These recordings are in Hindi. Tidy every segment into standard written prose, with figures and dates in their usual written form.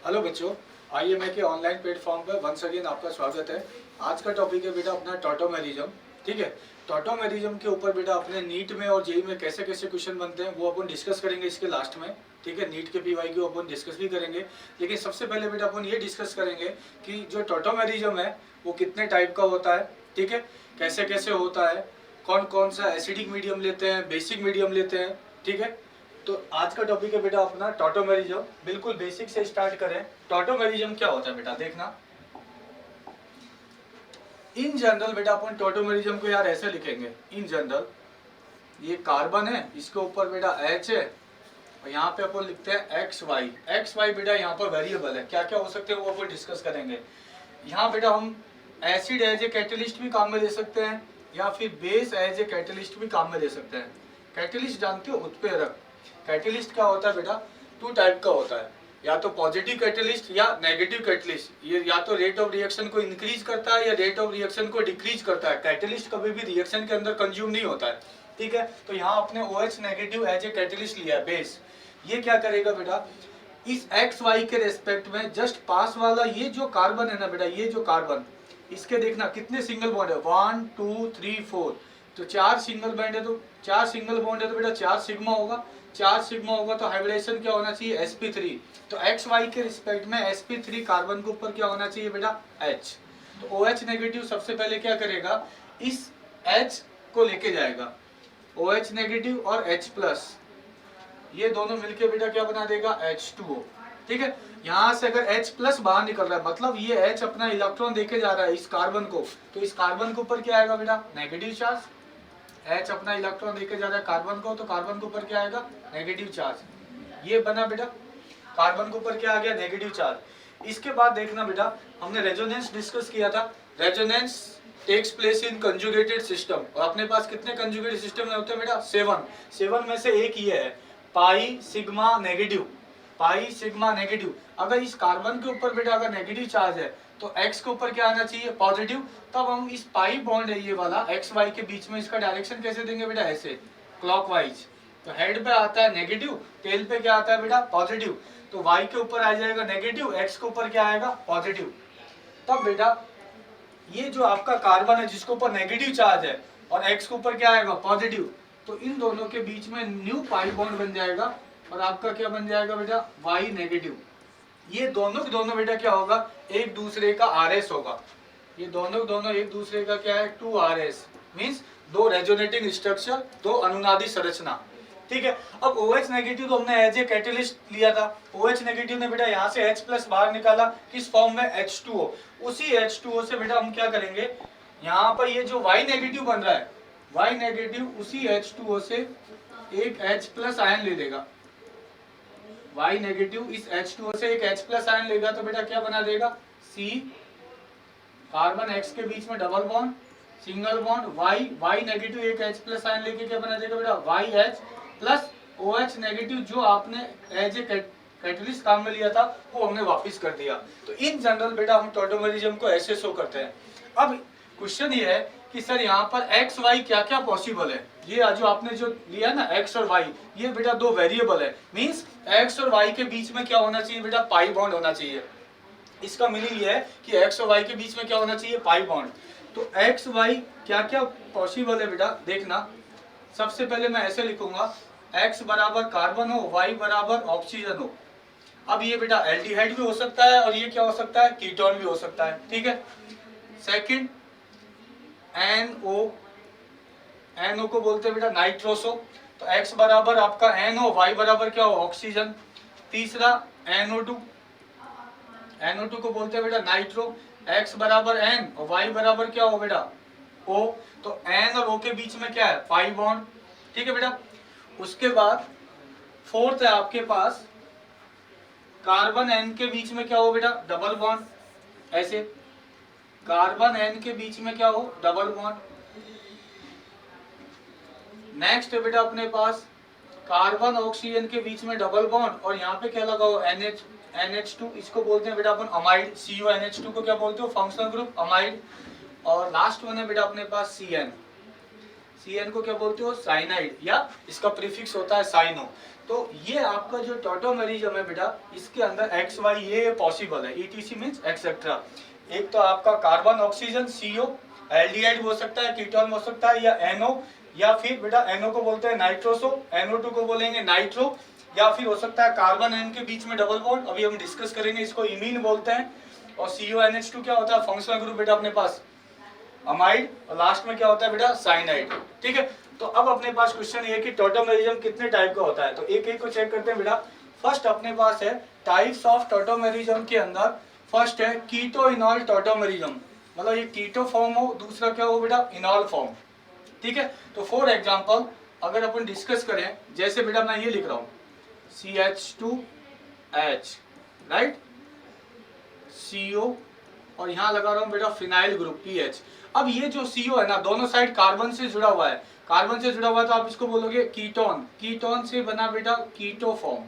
हेलो बच्चों, IMA के ऑनलाइन प्लेटफॉर्म पर वंस अगेन आपका स्वागत है। आज का टॉपिक है बेटा अपना टॉटोमेरिज्म। ठीक है, टॉटोमेरिज्म के ऊपर बेटा अपने नीट में और जेई में कैसे कैसे क्वेश्चन बनते हैं वो अपन डिस्कस करेंगे इसके लास्ट में। ठीक है, नीट के PY को अपन डिस्कस भी करेंगे, लेकिन सबसे पहले बेटा अपन ये डिस्कस करेंगे कि जो टॉटोमेरिज्म है वो कितने टाइप का होता है। ठीक है, कैसे कैसे होता है, कौन कौन सा एसिडिक मीडियम लेते हैं, बेसिक मीडियम लेते हैं। ठीक है, तो आज का टॉपिक है बेटा अपना टॉटोमेरिज्म। बिल्कुल बेसिक से स्टार्ट करें। टॉटोमेरिज्म क्या होता है बेटा, देखना। इन जनरल बेटा अपन टॉटोमेरिज्म को यार ऐसे लिखेंगे। इन जनरल ये कार्बन है, इसके ऊपर बेटा H है, और यहाँ पे अपन लिखते हैं XY। XY बेटा यहाँ पर वेरिएबल है, क्या क्या हो सकते हैं वो अपन डिस्कस करेंगे। यहाँ बेटा हम एसिड एज ए कैटलिस्ट भी काम में ले सकते हैं, या फिर बेस एज ए कैटलिस्ट भी काम में ले सकते हैं। कैटलिस्ट जानते हो, उत्प्रेरक। कैटलिस्ट क्या होता है बेटा, टू टाइप का होता है, या तो पॉजिटिव कैटलिस्ट या नेगेटिव कैटलिस्ट। ये या तो रेट ऑफ रिएक्शन को इंक्रीज करता है या रेट ऑफ रिएक्शन को डिक्रीज करता है। कैटलिस्ट कभी भी रिएक्शन के अंदर कंज्यूम नहीं होता है। ठीक है, तो यहाँ अपने OH negative as a catalyst लिया है, बेस। ये क्या करेगा बेटा, इस XY के रेस्पेक्ट में जस्ट पास वाला ये जो कार्बन है ना बेटा, ये जो कार्बन, इसके देखना कितने सिंगल बॉन्ड है, 1 2 3 4। तो 4 सिंगल बॉन्ड है, तो 4 सिंगल बॉन्ड है तो बेटा 4 सिग्मा होगा। 4 सिग्मा होगा तो हाइब्रिडेशन क्या होना चाहिए, sp3। तो XY के रिस्पेक्ट में sp3 कार्बन के ऊपर क्या होना चाहिए बेटा, H। तो OH नेगेटिव सबसे पहले क्या करेगा, इस H को लेके जाएगा, OH नेगेटिव और H प्लस, ये दोनों मिलके बेटा क्या बना देगा, H2O। ठीक है, यहाँ से अगर H प्लस बाहर निकल रहा है, मतलब ये H अपना इलेक्ट्रॉन देके जा रहा है इस कार्बन को, तो इस कार्बन के ऊपर क्या आएगा बेटा, नेगेटिव चार्ज। H अपना इलेक्ट्रॉन देके जा रहा है कार्बन को, तो कार्बन के ऊपर क्या आएगा, नेगेटिव चार्ज। ये बना बेटा, कार्बन के ऊपर क्या आ गया, नेगेटिव चार्ज। इसके बाद देखना बेटा, हमने रेजोनेंस डिस्कस किया था। Resonance takes place in conjugated system, और अपने पास कितने कंजुगेटेड सिस्टम होते हैं बेटा, 7। 7 में से एक ये है, pi sigma negative. Pi sigma negative, अगर इस कार्बन के ऊपर बेटा अगर नेगेटिव चार्ज है तो X के ऊपर क्या आना चाहिए, पॉजिटिव। तब हम इस पाई बॉन्ड है ये वाला XY के बीच में, इसका डायरेक्शन कैसे देंगे बेटा, ऐसे क्लॉकवाइज। तो हेड पे आता है नेगेटिव, टेल पे क्या आता है बेटा, पॉजिटिव। तो Y के ऊपर आ जाएगा नेगेटिव, X के ऊपर क्या आएगा, पॉजिटिव। तब बेटा ये जो आपका कार्बन है जिसके ऊपर नेगेटिव चार्ज है और X के ऊपर क्या आएगा, पॉजिटिव, तो इन दोनों के बीच में न्यू पाई बॉन्ड बन जाएगा, और आपका क्या बन जाएगा बेटा, Y नेगेटिव। ये दोनों के दोनों बेटा क्या होगा, एक दूसरे का RS होगा। ये दोनों दोनों एक दूसरे का क्या है, 2RS, मीन्स दो रेजोनेटिंग स्ट्रक्चर, दो अनुनादी संरचना। ठीक है, अब OH नेगेटिव तो हमने एज ए कैटलिस्ट लिया था। OH नेगेटिव ने बेटा यहाँ से H प्लस बाहर निकाला, किस फॉर्म में, H2O। उसी H2O से बेटा हम क्या करेंगे, यहाँ पर ये जो Y नेगेटिव बन रहा है, Y नेगेटिव उसी H2O से एक H प्लस आयन ले लेगा। Y नेगेटिव इस H2O से एक H प्लस आयन लेगा, तो बेटा क्या बना देगा, C, कार्बन X के बीच में double bond, single bond, Y negative एक H प्लस आयन लेके क्या बना देगा बेटा, YH प्लस OH नेगेटिव जो आपने एज ए कैटलिस्ट काम में लिया था वो हमने वापस कर दिया। तो इन जनरल बेटा हम टॉटोमेरिज्म को ऐसे शो करते हैं। अब क्वेश्चन ये है कि सर यहाँ पर XY क्या क्या पॉसिबल है। ये जो आपने जो लिया ना X और Y, ये बेटा दो वेरिएबल है, मीन्स X और Y के बीच में क्या होना चाहिए बेटा, पाई बॉन्ड होना चाहिए। इसका मीनिंग ये है कि X और Y के बीच में क्या होना चाहिए, पाई बॉन्ड। तो XY क्या क्या पॉसिबल है बेटा, देखना। सबसे पहले मैं ऐसे लिखूंगा, X बराबर कार्बन हो, Y बराबर ऑक्सीजन हो। अब ये बेटा एल्डिहाइड भी हो सकता है और ये क्या हो सकता है, कीटोन भी हो सकता है। ठीक है, सेकंड NO को बोलते हैं बेटा नाइट्रोसो। तो X बराबर आपका NO, Y बराबर क्या हो, ऑक्सीजन। तीसरा NO2 को बोलते हैं बेटा नाइट्रो। X बराबर N और Y बराबर क्या हो बेटा, O। तो N और O के बीच में क्या है, पाई बॉन्ड। ठीक है बेटा, उसके बाद फोर्थ है आपके पास, कार्बन N के बीच में क्या हो बेटा, डबल बॉन्ड, ऐसे कार्बन N के बीच में क्या हो, डबल बॉन्ड। नेक्स्ट है बेटा अपने पास कार्बन ऑक्सीजन के बीच में डबल बॉन्ड, और यहाँ पे क्या लगा हो, NH2, इसको बोलते हैं बेटा अपन अमाइड। CONH2 को क्या बोलते हो, फंक्शनल ग्रुप अमाइड। और लास्ट वन है बेटा अपने पास CN को क्या बोलते हो, साइनाइड, या इसका प्रीफिक्स होता है साइनो। तो ये आपका जो टॉटोमेरिज्म है बेटा, इसके अंदर एक्स वाई ये पॉसिबल है, ईटीसी मींस एक्सेट्रा। एक तो आपका कार्बन ऑक्सीजन CO, एल्डिहाइड हो सकता है, कीटोन हो सकता है, या NO, या फिर बेटा NO को बोलते हैं नाइट्रोसो, NO2 को बोलेंगे नाइट्रो, या फिर हो सकता है कार्बन N के बीच में डबल बॉन्ड, अभी हम डिस्कस करेंगे, इसको इमीन बोलते हैं। और CONH2 क्या होता है, फंक्शनल ग्रुप बेटा अपने पास अमाइड, और लास्ट में क्या होता है बेटा, साइनाइड। ठीक है, तो अब अपने पास क्वेश्चन ये है कि टॉटोमेरिज्म कितने टाइप का होता है, तो एक एक को चेक करते हैं बेटा। फर्स्ट अपने पास है टाइप्स ऑफ टॉटोमेरिज्म के अंदर, फर्स्ट है कीटो इनॉल टॉटोमेरिज्म, मतलब ये कीटो फॉर्म हो, दूसरा क्या हो बेटा, इनॉल फॉर्म। ठीक है, तो फॉर एग्जांपल अगर अपन डिस्कस करें, जैसे बेटा मैं ये लिख रहा हूँ CH2H, राइट, CO, और यहाँ लगा रहा हूँ बेटा फिनाइल ग्रुप PH। अब ये जो CO है ना, दोनों साइड कार्बन से जुड़ा हुआ है, कार्बन से जुड़ा हुआ है, तो आप इसको बोलोगे कीटोन, कीटोन से बना बेटा कीटो फॉर्म,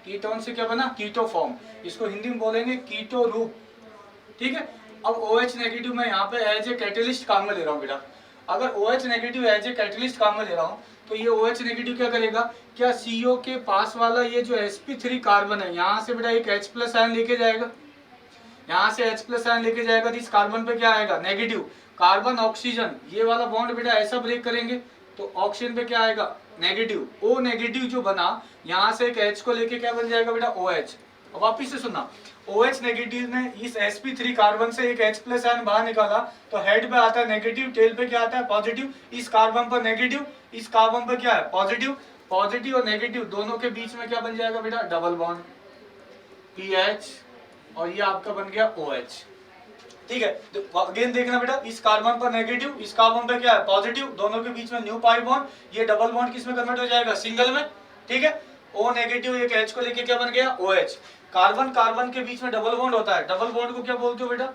कीटोन से क्या बना, कीटो फॉर्म, इसको हिंदी में बोलेंगे कीटो रूप। ठीक है, अब OH नेगेटिव मैं यहाँ पे एज ए कैटलिस्ट काम में ले रहा हूँ बेटा। अगर OH negative as a catalyst काम में ले रहा हूँ, तो ये OH नेगेटिव क्या करेगा, क्या CO के पास वाला ये जो sp3 कार्बन है, यहाँ से बेटा एक H+ आयन लेके जाएगा, यहाँ से H+ आयन लेके जाएगा, तो इस कार्बन पे क्या आएगा, नेगेटिव। कार्बन ऑक्सीजन ये वाला बॉन्ड बेटा ऐसा ब्रेक करेंगे, तो ऑक्सीजन पे क्या आएगा, नेगेटिव। O नेगेटिव जो बना, यहाँ से एक H को लेके क्या बन जाएगा बेटा, OH। अब वापिस से सुनना, OH नेगेटिव ने इस sp3 कार्बन से एक H+ आयन बाहर निकाला, तो हेड पे आता है नेगेटिव, टेल पे क्या आता है, पॉजिटिव। इस कार्बन पर नेगेटिव, इस कार्बन पर क्या है, पॉजिटिव। पॉजिटिव और नेगेटिव दोनों के बीच में क्या बन जाएगा बेटा, डबल बॉन्ड PH, और ये आपका बन गया OH। ठीक है, तो अगेन देखना बेटा, इस कार्बन पर नेगेटिव, इस कार्बन पर क्या है, पॉजिटिव, दोनों के बीच में न्यू पाई बॉन्ड, ये डबल बॉन्ड किस में कन्वर्ट हो जाएगा, सिंगल में। ठीक है, O नेगेटिव एक H को लेके क्या बन गया, OH। कार्बन कार्बन के बीच में डबल बॉन्ड होता है, डबल बॉन्ड को क्या बोलते हो बेटा,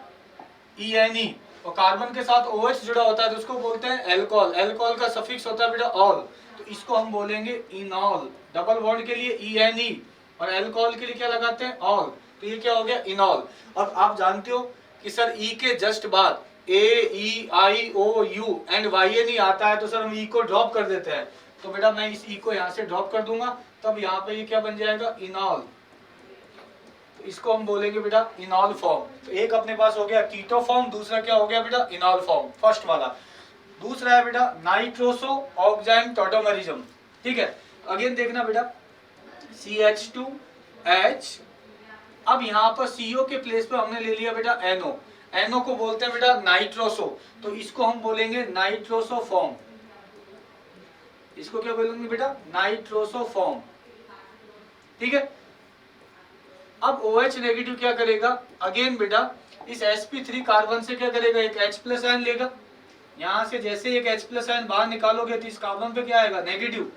ENE, और कार्बन के साथ OH जुड़ा होता है तो उसको बोलते हैं एल्कोहल, एल्कोहल का सफिक्स होता है बेटा ऑल, तो इसको हम बोलेंगे इनॉल। डबल बॉन्ड के लिए ENE और एल्कोहल के लिए क्या लगाते हैं, ऑल, तो ये क्या हो गया, इनॉल। अब आप जानते हो कि सर E के जस्ट बाद AEIOU एंड YNE आता है, तो सर हम E को ड्रॉप कर देते हैं, तो बेटा मैं इस E को यहाँ से ड्रॉप कर दूंगा, तब यहाँ पे ये क्या बन जाएगा, इनॉल। तो इसको हम बोलेंगे बेटा इनॉल फॉर्म। तो एक अपने पास हो गया कीटो फॉर्म, दूसरा क्या हो गया बेटा, इनॉल फॉर्म, फर्स्ट वाला। दूसरा है बेटा नाइट्रोसो ऑक्साइम टॉटोमेरिज्म। ठीक है, अगेन देखना बेटा, CH2H, अब यहाँ पर CO के प्लेस पे हमने ले लिया बेटा NO, NO को बोलते हैं बेटा नाइट्रोसो, तो इसको हम बोलेंगे नाइट्रोसो फॉर्म, इसको क्या बोलेंगे बेटा, नाइट्रोसो फॉर्म। ठीक है, अब OH नेगेटिव क्या करेगा, अगेन बेटा इस sp3 कार्बन से क्या करेगा, एक H+ आयन लेगा, यहाँ से जैसे एक H+ आयन बाहर निकालोगे तो इस कार्बन पे क्या आएगा, नेगेटिव।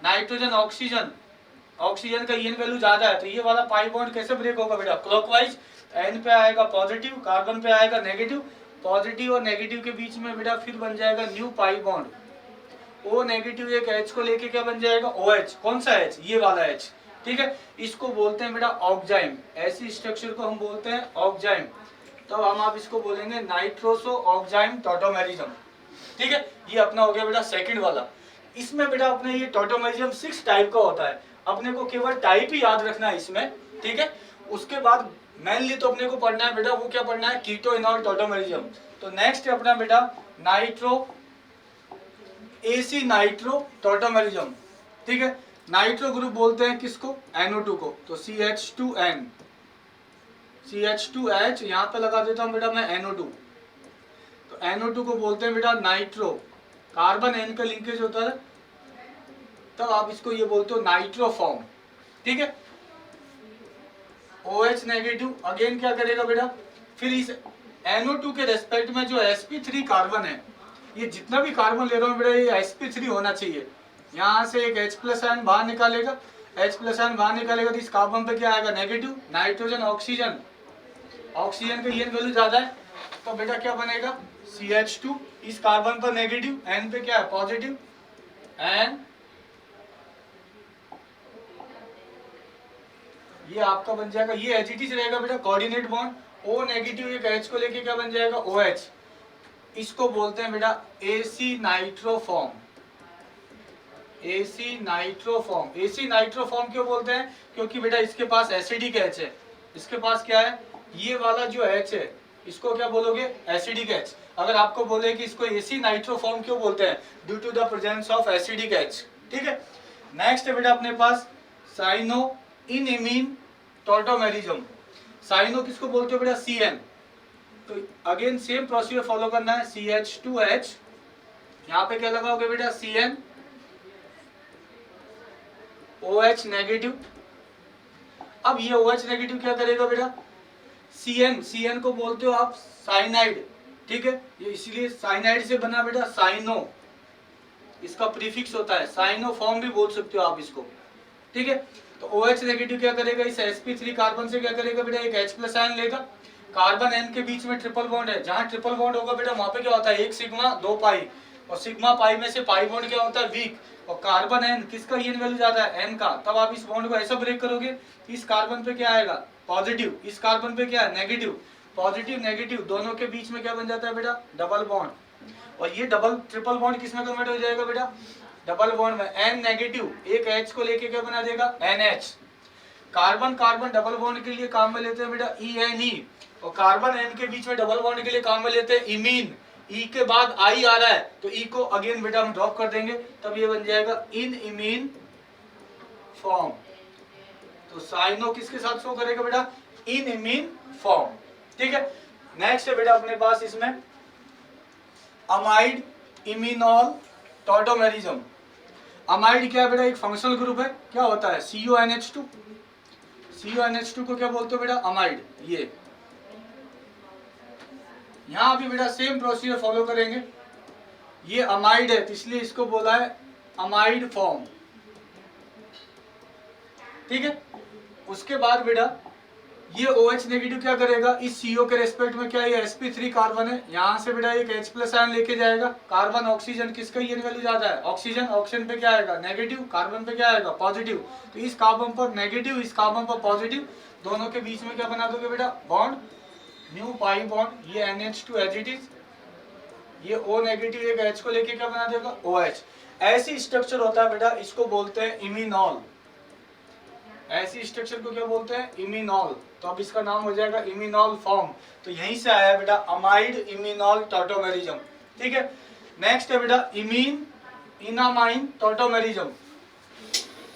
नाइट्रोजन ऑक्सीजन, ऑक्सीजन का EN वैल्यू ज्यादा है, तो ये वाला पाई बॉन्ड कैसे ब्रेक होगा बेटा, क्लॉकवाइज। N पे आएगा पॉजिटिव, कार्बन पे आएगा नेगेटिव, पॉजिटिव और नेगेटिव के बीच में बेटा फिर बन जाएगा new pi bond. O negative एक H को लेके क्या बन जाएगा, OH। कौन सा H, ये वाला H। ठीक है, इसको बोलते हैं बेटा ऑक्साइम, ऐसी स्ट्रक्चर को हम बोलते हैं ऑक्साइम, तो हम आप इसको बोलेंगे नाइट्रोसो ऑक्साइम टॉटोमेरिज्म। ठीक है, ये अपना हो गया बेटा सेकंड वाला। इसमें बेटा अपने ये टॉटोमेरिज्म 6 टाइप का होता है, अपने को केवल टाइप ही याद रखना है इसमें। ठीक है, उसके बाद मेनली तो अपने को पढ़ना है बेटा, वो क्या पढ़ना है, कीटो इनॉल टॉटोमेरिज्म। तो नेक्स्ट है अपना बेटा नाइट्रो AC नाइट्रो टॉटोमेरिज्म। ठीक है, नाइट्रो ग्रुप बोलते हैं किसको, NO2 को, तो CH2N, CH2H यहाँ पे लगा देता हूँ बेटा मैं NO2, तो NO2 को बोलते हैं बेटा नाइट्रो, कार्बन N का लिंकेज होता है, तब आप इसको ये बोलते हो नाइट्रो फॉर्म। ठीक है, OH नेगेटिव अगेन क्या करेगा बेटा, फिर इस NO2 के रेस्पेक्ट में जो sp3 कार्बन है, ये जितना भी कार्बन ले रहा हूँ बेटा ये sp3 होना चाहिए, यहाँ से एक H+ आयन बाहर निकालेगा, H+ आयन बाहर निकालेगा तो इस कार्बन पे क्या आएगा, नेगेटिव। नाइट्रोजन ऑक्सीजन, ऑक्सीजन का EN वैल्यू ज्यादा है, तो बेटा क्या बनेगा, CH2, इस कार्बन पर नेगेटिव, N पे क्या है, पॉजिटिव, N, ये आपका बन जाएगा, ये एच से रहेगा बेटा कोऑर्डिनेट बॉन्ड। O नेगेटिव एक H को लेके क्या बन जाएगा, OH, इसको बोलते हैं बेटा AC nitro form, AC nitroform. AC nitroform क्यों बोलते हैं? क्योंकि बेटा इसके पास एसिडिक एच है। इसके पास क्या है? ये वाला जो एच है इसको क्या बोलोगे? Acidic H. अगर आपको बोले कि इसको एसी नाइट्रोफॉर्म क्यों बोलते हैं? Due to the presence of acidic H. ठीक है। नेक्स्ट है बेटा अपने पास cyano in imine tautomerism. Cyano किसको बोलते हो बेटा? CN। तो अगेन सेम प्रोसीजर फॉलो करना है। CH2H, यहाँ पे क्या लगाओगे बेटा? CN OH negative. अब ये OH नेगेटिव क्या करेगा बेटा? CN को बोलते हो आप साइनाइड। ठीक है, ये इसीलिए साइनाइड से बना बेटा साइनो, इसका प्रीफिक्स होता है। साइनो फॉर्म भी बोल सकते हो आप इसको। ठीक है, तो OH नेगेटिव क्या करेगा? इस sp3 कार्बन से क्या करेगा बेटा? एक H+ आयन लेगा। कार्बन N के बीच में ट्रिपल बॉन्ड है। जहां ट्रिपल बॉन्ड होगा बेटा वहां पे क्या होता है? 1 सिग्मा 2 पाई, और सिग्मा पाई में से पाई बॉन्ड क्या होता है? वीक। और कार्बन N किसका ईएन वैल्यू ज्यादा है? N का। तब आप इस बॉन्ड को ऐसा ब्रेक करोगे, इस कार्बन पे क्या आएगा? पॉजिटिव। इस कार्बन पे क्या है? नेगेटिव। पॉजिटिव नेगेटिव दोनों के बीच में क्या बन जाता है बेटा? Double bond. और ये डबल ट्रिपल बॉन्ड किस में कन्वर्ट हो जाएगा बेटा? डबल बॉन्ड में। N नेगेटिव एक H को लेके क्या बना देगा? NH। Carbon carbon double bond के लिए काम में लेते हैं बेटा ENE, और कार्बन N के बीच में डबल बॉन्ड के लिए काम में लेते हैं इमीन। E के बाद I आ रहा है तो E को अगेन बेटा हम ड्रॉप कर देंगे, तब ये बन जाएगा इन इमीन फॉर्म। तो साइनो किसके साथ शो करेगा बेटा? इन इमीन फॉर्म। ठीक है। नेक्स्ट है बेटा अपने पास इसमें अमाइड इमीनॉल टॉटोमेरिज्म। अमाइड क्या है बेटा? एक फंक्शनल ग्रुप है। क्या होता है? CONH2। CONH2 को क्या बोलते हो बेटा? अमाइड। ये यहां भी बेटा सेम प्रोसीजर फॉलो करेंगे। ये अमाइड है तो इसलिए इसको बोला है अमाइड फॉर्म। ठीक है। उसके बाद बेटा ये OH नेगेटिव क्या करेगा? इस CO के रेस्पेक्ट में क्या ये sp3 कार्बन है, यहां से बेटा एक H+ आयन लेके जाएगा। कार्बन ऑक्सीजन किसका ईएन वैल्यू ज्यादा है? ऑक्सीजन। ऑक्सीजन पे क्या आएगा? नेगेटिव। कार्बन पे क्या आएगा? पॉजिटिव। तो इस कार्बन पर नेगेटिव, इस कार्बन पर पॉजिटिव, दोनों के बीच में क्या बना दोगे बेटा? Bond, new pi bond. ये NH2 एज इट इज। ये O नेगेटिव एक H को लेके क्या बना देगा? OH। ऐसी स्ट्रक्चर होता है बेटा, इसको बोलते हैं इमीनॉल। ऐसी स्ट्रक्चर को क्या बोलते हैं? इमीनॉल। तो अब इसका नाम हो जाएगा इमीनॉल फॉर्म। तो यहीं से आया बेटा अमाइड इमीनॉल टॉटोमेरिज्म। ठीक है। नेक्स्ट है बेटा इमीन इनामाइन टॉटोमेरिज्म।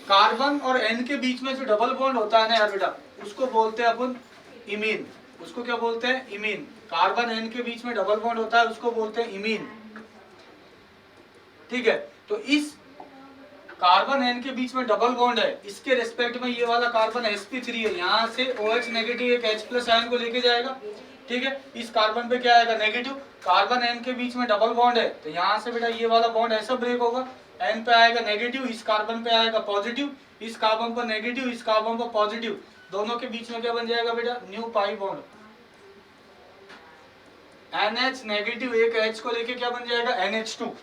कार्बन और N के बीच में जो डबल बॉन्ड होता है ना यार बेटा, उसको बोलते हैं अपन इमीन। उसको क्या बोलते हैं? इमीन। कार्बन N के बीच में डबल बॉन्ड होता है उसको बोलते हैं इमीन। ठीक है। तो इस कार्बन N के बीच में डबल बॉन्ड है, इसके रेस्पेक्ट में ये वाला कार्बन sp3 है, यहाँ से OH नेगेटिव एक H+ आयन को लेके जाएगा। ठीक है। इस कार्बन पे क्या आएगा? नेगेटिव। कार्बन N के बीच में डबल बॉन्ड है तो यहाँ से बेटा ये वाला बॉन्ड ऐसा ब्रेक होगा, N पे आएगा नेगेटिव, इस कार्बन पे आएगा पॉजिटिव, इस कार्बन पर नेगेटिव, इस कार्बन पर पॉजिटिव, दोनों के बीच में क्या बन जाएगा बेटा? New pi bond. NH negative एक H को लेके क्या बन जाएगा? NH2।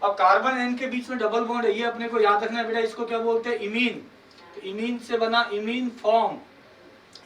अब कार्बन N के बीच में डबल बॉन्ड है, ये अपने को याद रखना है बेटा, इसको क्या बोलते हैं? इमीन। तो इमीन से बना इमीन फॉर्म,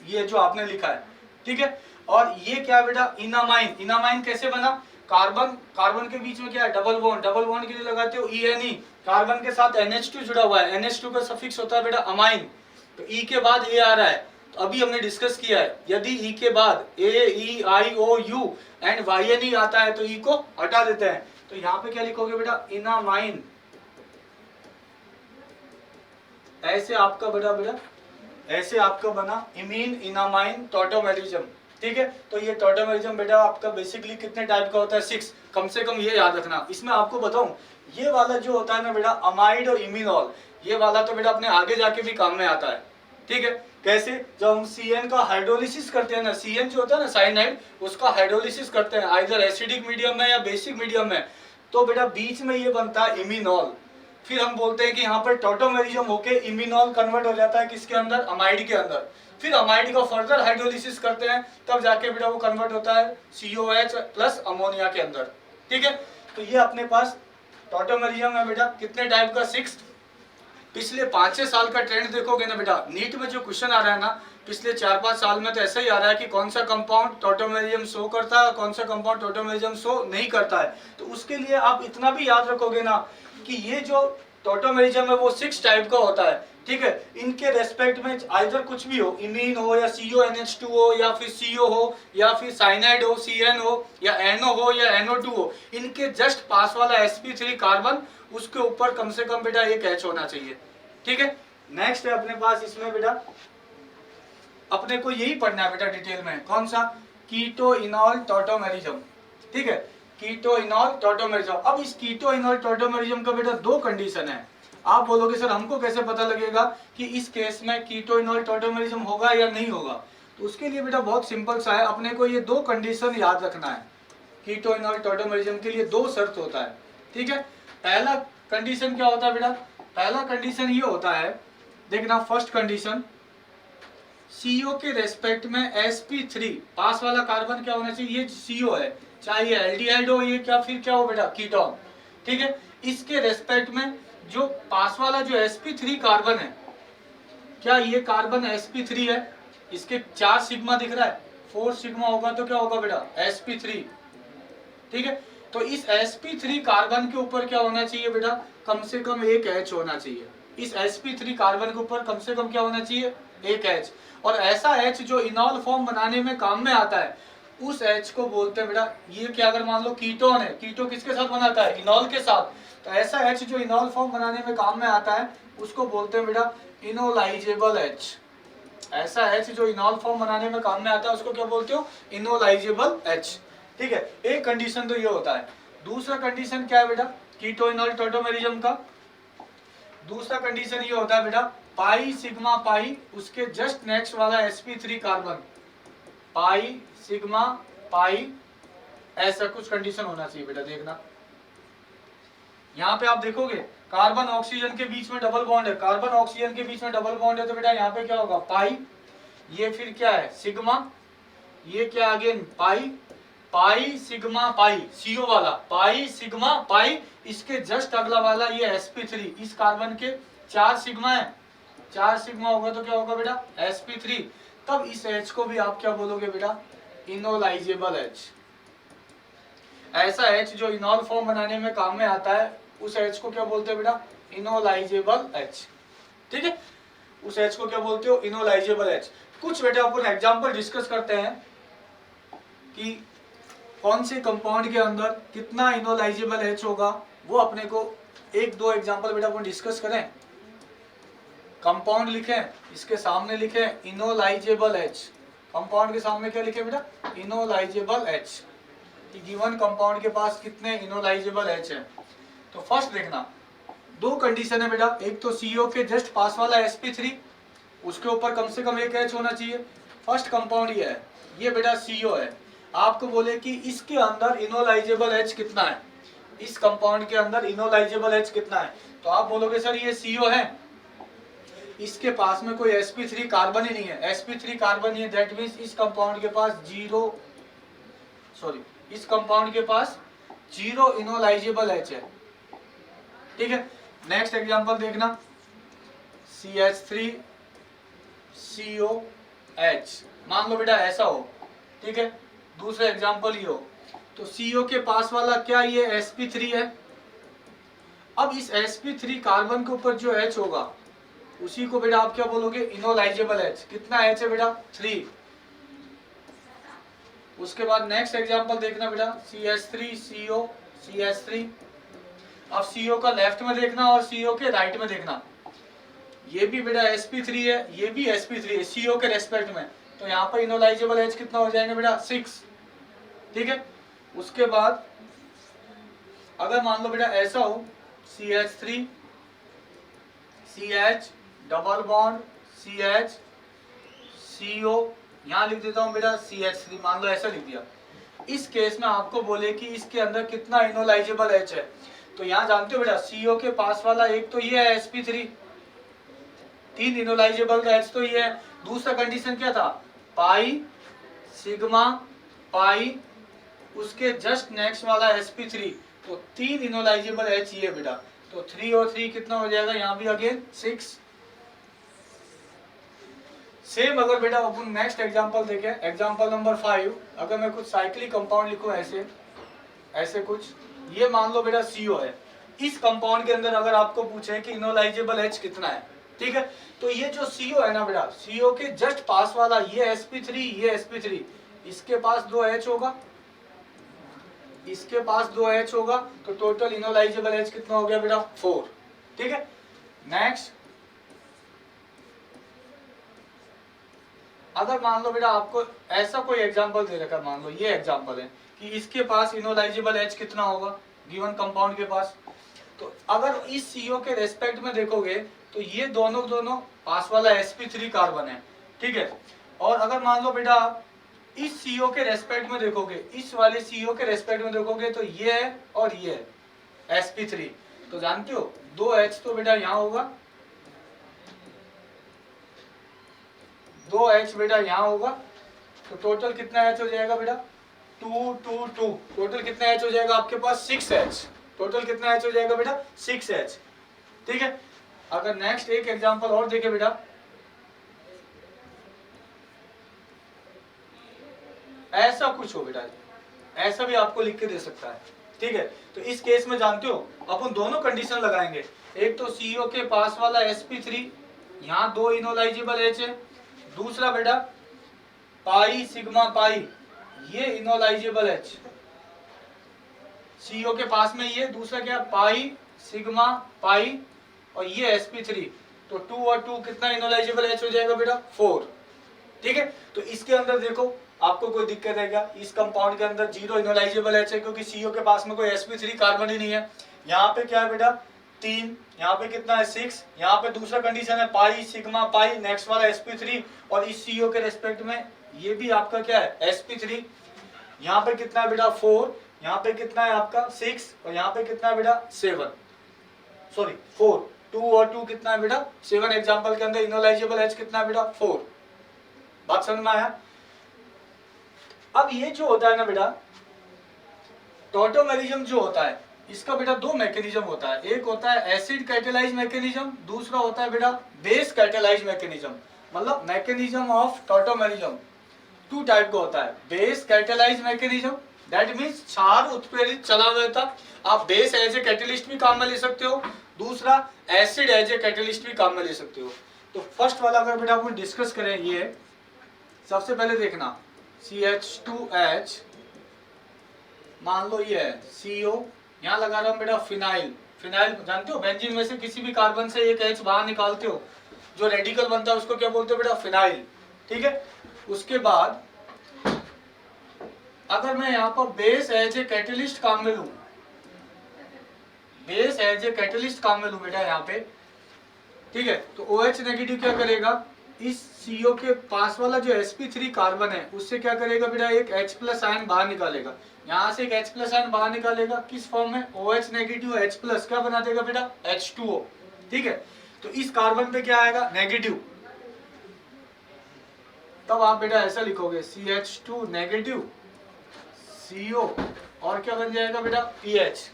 ये जो आपने लिखा है। ठीक है। और ये क्या बेटा? इनामाइन। इनामाइन कैसे बना? कार्बन के बीच में क्या है? Double bond. डबल बॉन्ड के लिए लगाते हो ENE, कार्बन के साथ NH2 जुड़ा हुआ है, NH2 का सफिक्स होता है बेटा अमाइन। तो E के बाद A आ रहा है, तो अभी हमने डिस्कस किया है, यदि E के बाद AEIOU एंड YNE आता है तो E को हटा देते हैं। तो यहाँ पे क्या लिखोगे बेटा? इनामाइन। ऐसे आपका बेटा ऐसे आपका बना इमीन इनामाइन टॉटोमेरिज्म। ठीक है। तो ये टॉटोमेरिज्म बेटा आपका बेसिकली कितने टाइप का होता है? 6। कम से कम ये याद रखना। इसमें आपको बताऊं, ये वाला जो होता है ना बेटा अमाइड और इमीनॉल, ये वाला तो बेटा अपने आगे जाके भी काम में आता है। ठीक है। कैसे? जब हम CN का हाइड्रोलिसिस करते हैं ना, CN जो होता है ना साइनाइड, उसका हाइड्रोलिसिस करते हैं आइदर एसिडिक मीडियम में या बेसिक मीडियम में, तो बेटा बीच में ये बनता है इमीनॉल। फिर हम बोलते हैं कि यहाँ पर टॉटोमेरिज्म होके इमीनॉल कन्वर्ट हो जाता है किसके अंदर? अमाइड के अंदर। फिर अमाइड का फर्दर हाइड्रोलिसिस करते हैं, तब जाके बेटा वो कन्वर्ट होता है COH प्लस अमोनिया के अंदर। ठीक है। तो ये अपने पास टॉटोमेरिज्म है बेटा, कितने टाइप का? 6। पिछले 5-6 साल का ट्रेंड देखोगे ना बेटा, नीट में जो क्वेश्चन आ रहा है ना पिछले 4-5 साल में, तो ऐसा ही आ रहा है कि कौन सा कंपाउंड टॉटोमेरिज्म शो करता है, कौन सा कंपाउंड टॉटोमेरिज्म शो नहीं करता है। तो उसके लिए आप इतना भी याद रखोगे ना कि ये जो टॉटोमेरिज्म में वो 6 टाइप का होता है, ठीक है। इनके रेस्पेक्ट में आइदर कुछ भी हो, इमीन हो या CONH2 हो या फिर CO हो या फिर साइनाइड हो, CN हो या NO हो या NO2 हो, इनके जस्ट पास वाला sp3 कार्बन उसके ऊपर कम से कम बेटा एक H होना चाहिए, ठीक है। नेक्स्ट है अपने पास इसमें बेटा, अपने को यही पढ़ना है बेटा डिटेल में, कौन सा, कीटो इनॉल टॉटोमेरिज्म, ठीक है, कीटो इनॉल टॉटोमेरिज्म। अब इस कीटो इनॉल टॉटोमेरिज्म का बेटा 2 कंडीशन है। आप बोलोगे सर हमको कैसे पता लगेगा कि इस केस में कीटो इनॉल टॉटोमेरिज्म होगा या नहीं होगा, तो उसके लिए बेटा बहुत सिंपल सा है, अपने को ये 2 कंडीशन याद रखना है। कीटो इनॉल टॉटोमेरिज्म के लिए 2 शर्त होता है, ठीक है। पहला कंडीशन क्या होता है बेटा, पहला कंडीशन ये होता है, देखना फर्स्ट कंडीशन, CO के रेस्पेक्ट में sp3 पास वाला कार्बन क्या होना चाहिए, ये CO है, चाहे ये एल्डिहाइड हो ये क्या फिर क्या हो बेटा कीटोन, ठीक है। इसके रेस्पेक्ट में जो पास वाला जो sp3 कार्बन है, क्या ये कार्बन sp3 है, इसके 4 सिग्मा दिख रहा है, 4 सिग्मा होगा तो क्या होगा बेटा sp3, ठीक है। तो इस sp3 कार्बन के ऊपर क्या होना चाहिए बेटा, कम से कम एक H होना चाहिए। इस sp3 कार्बन के ऊपर कम से कम क्या होना चाहिए, एक H। और ऐसा H जो इनॉल फॉर्म बनाने में काम में आता है, उस H को बोलते हैं बेटा, ये क्या अगर मान लो कीटोन है, कीटो किसके साथ बनाता है, इनॉल के साथ, तो ऐसा H जो इनॉल फॉर्म बनाने में काम में आता है उसको बोलते हैं बेटा इनोलाइजेबल H। ऐसा H जो इनॉल फॉर्म बनाने में काम में आता है उसको क्या बोलते हो, इनोलाइजेबल H, ठीक है। एक कंडीशन तो ये होता है। दूसरा कंडीशन क्या है बेटा कीटो इनॉल टॉटोमेरिज्म का, दूसरा कंडीशन ये होता है बेटा पाई सिग्मा पाई उसके जस्ट नेक्स्ट वाला sp3 carbon, pi sigma pi, ऐसा कुछ कंडीशन होना चाहिए बेटा। देखना यहाँ पे आप देखोगे कार्बन ऑक्सीजन के बीच में डबल बॉन्ड है, कार्बन ऑक्सीजन के बीच में डबल बॉन्ड है, तो बेटा यहाँ पे क्या होगा पाई, ये फिर क्या है सिग्मा, ये क्या अगेन पाई, पाई सिग्मा पाई CO वाला, पाई सिग्मा पाई, इसके जस्ट अगला वाला ये sp3, इस कार्बन के 4 सिग्मा है, 4 सिग्मा होगा तो क्या होगा बेटा sp3। तब इस H को भी आप क्या बोलोगे बेटा इनोलाइजेबल H। ऐसा H जो इनॉल फॉर्म बनाने में काम में आता है उस H को क्या बोलते हैं बेटा इनोलाइजेबल H, ठीक है। उस H को क्या बोलते हो इनोलाइजेबल H। कुछ बेटा अपन एग्जांपल डिस्कस करते हैं कि कौन से कंपाउंड के अंदर कितना इनोलाइजेबल H होगा, वो अपने को 1-2 एग्जांपल बेटा अपन डिस्कस करें। कंपाउंड लिखें, इसके सामने लिखें इनोलाइजेबल H, कंपाउंड के सामने क्या लिखे बेटा इनोलाइजेबल H, कि गिवन कंपाउंड के पास कितने इनोलाइजेबल H है। तो फर्स्ट देखना 2 कंडीशन है बेटा, एक तो CO के जस्ट पास वाला sp3 उसके ऊपर कम से कम एक H होना चाहिए। फर्स्ट कंपाउंड ये है, ये बेटा CO है, आपको बोले कि इसके अंदर इनोलाइजेबल H कितना है, इस कंपाउंड के अंदर इनोलाइजेबल H कितना है, तो आप बोलोगे सर ये CO है, इसके पास में कोई sp3 कार्बन ही नहीं है, sp3 कार्बन ही है, दैट मींस इस कंपाउंड के पास इस कंपाउंड के पास 0 इनोलाइजेबल H है, ठीक है। नेक्स्ट एग्जांपल देखना CH3 COH, मान लो बेटा ऐसा हो, ठीक है। दूसरा एग्जांपल ये हो, तो CO के पास वाला क्या ये sp3 है। अब इस sp3 कार्बन के ऊपर जो H होगा उसी को बेटा आप क्या बोलोगे इनोलाइजेबल H। कितना H है बेटा 3। उसके बाद नेक्स्ट एग्जांपल देखना बेटा CH3 CO CH3। अब CO का लेफ्ट में देखना और CO के राइट में देखना, ये भी बेटा sp3 है, ये भी sp3 है CO के रेस्पेक्ट में, तो यहाँ पर इनोलाइजेबल H कितना हो जाएगा बेटा 6, ठीक है। उसके बाद अगर मान लो बेटा ऐसा हो CH3 CH double bond CH CO, यहाँ लिख देता हूँ बेटा CH3, मान लो ऐसा लिख दिया। इस केस में आपको बोले कि इसके अंदर कितना इनोलाइजेबल H है, तो यहाँ जानते हो बेटा CO के पास वाला एक तो ये है sp3, 3 इनोलाइजेबल H तो ये है। दूसरा कंडीशन क्या था पाई सिग्मा पाई उसके जस्ट नेक्स्ट वाला sp3, तो 3 इनोलाइजेबल H ये बेटा, तो 3 और 3 कितना हो जाएगा यहाँ भी अगेन 6। सेम अगर बेटा अपन नेक्स्ट एग्जांपल देखें, एग्जांपल नंबर 5, अगर मैं कुछ साइक्लिक कंपाउंड लिखूं ऐसे कुछ, ये मान लो बेटा CO है, इस कंपाउंड के अंदर अगर आपको पूछे कि इनोलाइजेबल H कितना है, ठीक है, तो ये जो CO है ना बेटा, CO के जस्ट पास वाला ये sp3, ये sp3, इसके पास 2 H होगा, इसके पास 2 H होगा, तो टोटल इनोलाइजेबल H कितना हो गया बेटा 4, ठीक है। नेक्स्ट, अगर मान लो बेटा आपको ऐसा कोई एग्जांपल दे रखा, मान लो ये एग्जांपल है कि इसके पास इनोलाइजेबल H कितना होगा गिवन कंपाउंड के पास, तो अगर इस CO के रेस्पेक्ट में देखोगे तो ये दोनों पास वाला sp3 कार्बन है, ठीक है। और अगर मान लो बेटा इस CO के रेस्पेक्ट में देखोगे, इस वाले CO के रेस्पेक्ट में देखोगे तो ये है और ये है sp3, तो जानते हो 2 H तो बेटा यहाँ होगा, 2 H बेटा यहाँ होगा, तो टोटल कितना H हो जाएगा बेटा 2 2 2, टोटल कितना H हो जाएगा आपके पास 6H, टोटल कितना H हो जाएगा बेटा 6H, ठीक है। अगर नेक्स्ट एक एग्जांपल और देखें बेटा, ऐसा कुछ हो बेटा, ऐसा भी आपको लिख के दे सकता है, ठीक है। तो इस केस में जानते हो अपन दोनों कंडीशन लगाएंगे, एक तो CO के पास वाला sp3, यहाँ 2 इनोलाइजेबल H है, दूसरा बेटा पाई सिग्मा पाई, ये इनोलाइजेबल H, CO के पास में ये, दूसरा क्या पाई सिग्मा पाई, और ये sp3, तो 2 और 2 कितना इनोलाइजेबल H हो जाएगा बेटा 4, ठीक है। तो इसके अंदर देखो आपको कोई दिक्कत है क्या, इस कंपाउंड के अंदर 0 इनोलाइजेबल H है क्योंकि CO के पास में कोई sp3 कार्बन ही नहीं है। यहाँ पे क्या है बेटा 3, यहाँ पे कितना है 6, यहाँ पे दूसरा कंडीशन है पाई सिग्मा पाई, नेक्स्ट वाला sp3, और इस CO के रेस्पेक्ट में ये भी आपका क्या है sp3, यहाँ पे कितना है बेटा 4, यहाँ पे कितना है आपका 6, और यहाँ पे कितना है बेटा 7, सॉरी 4, 2 और 2 कितना है बेटा 7, एग्जांपल के अंदर इनोलाइजेबल H कितना है बेटा 4, बात समझ में आया। अब ये जो होता है ना बेटा टॉटोमेरिज्म जो होता है, इसका बेटा 2 मैकेनिज्म होता है, एक होता है एसिड कैटेलाइज मैकेनिज्म, दूसरा होता है बेटा बेस कैटेलाइज मैकेनिज्म। मतलब मैकेनिज्म ऑफ टॉटोमेरिज्म 2 टाइप का होता है, base catalyse mechanism, that means क्षार उत्प्रेरित चलावता, आप बेस एज ए कैटेलिस्ट भी काम में ले सकते हो, दूसरा एसिड एज ए कैटेलिस्ट भी काम में ले सकते हो। तो फर्स्ट वाला अगर बेटा अपन डिस्कस करें, ये सबसे पहले देखना CH2H, मान लो ये है CO, यहाँ लगा रहा हूँ बेटा फिनाइल, फिनाइल जानते हो बेंजीन में से किसी भी कार्बन से एक H बाहर निकालते हो, जो रेडिकल बनता है उसको क्या बोलते हो बेटा फिनाइल, ठीक है। उसके बाद अगर मैं यहाँ पर बेस एज ए कैटेलिस्ट काम में लूं, बेस एज ए कैटेलिस्ट काम में लूं बेटा यहाँ पे, ठीक है, तो OH नेगेटिव क्या करेगा, इस CO के पास वाला जो sp3 कार्बन है उससे क्या करेगा बेटा एक H प्लस आयन बाहर निकालेगा, यहाँ से एक H प्लस आयन बाहर निकालेगा, किस फॉर्म में OH नेगेटिव H प्लस क्या बना देगा बेटा H2O, ठीक है। तो इस कार्बन पे क्या आएगा नेगेटिव, तब आप बेटा ऐसा लिखोगे CH2 नेगेटिव CO, और क्या बन जाएगा बेटा PH,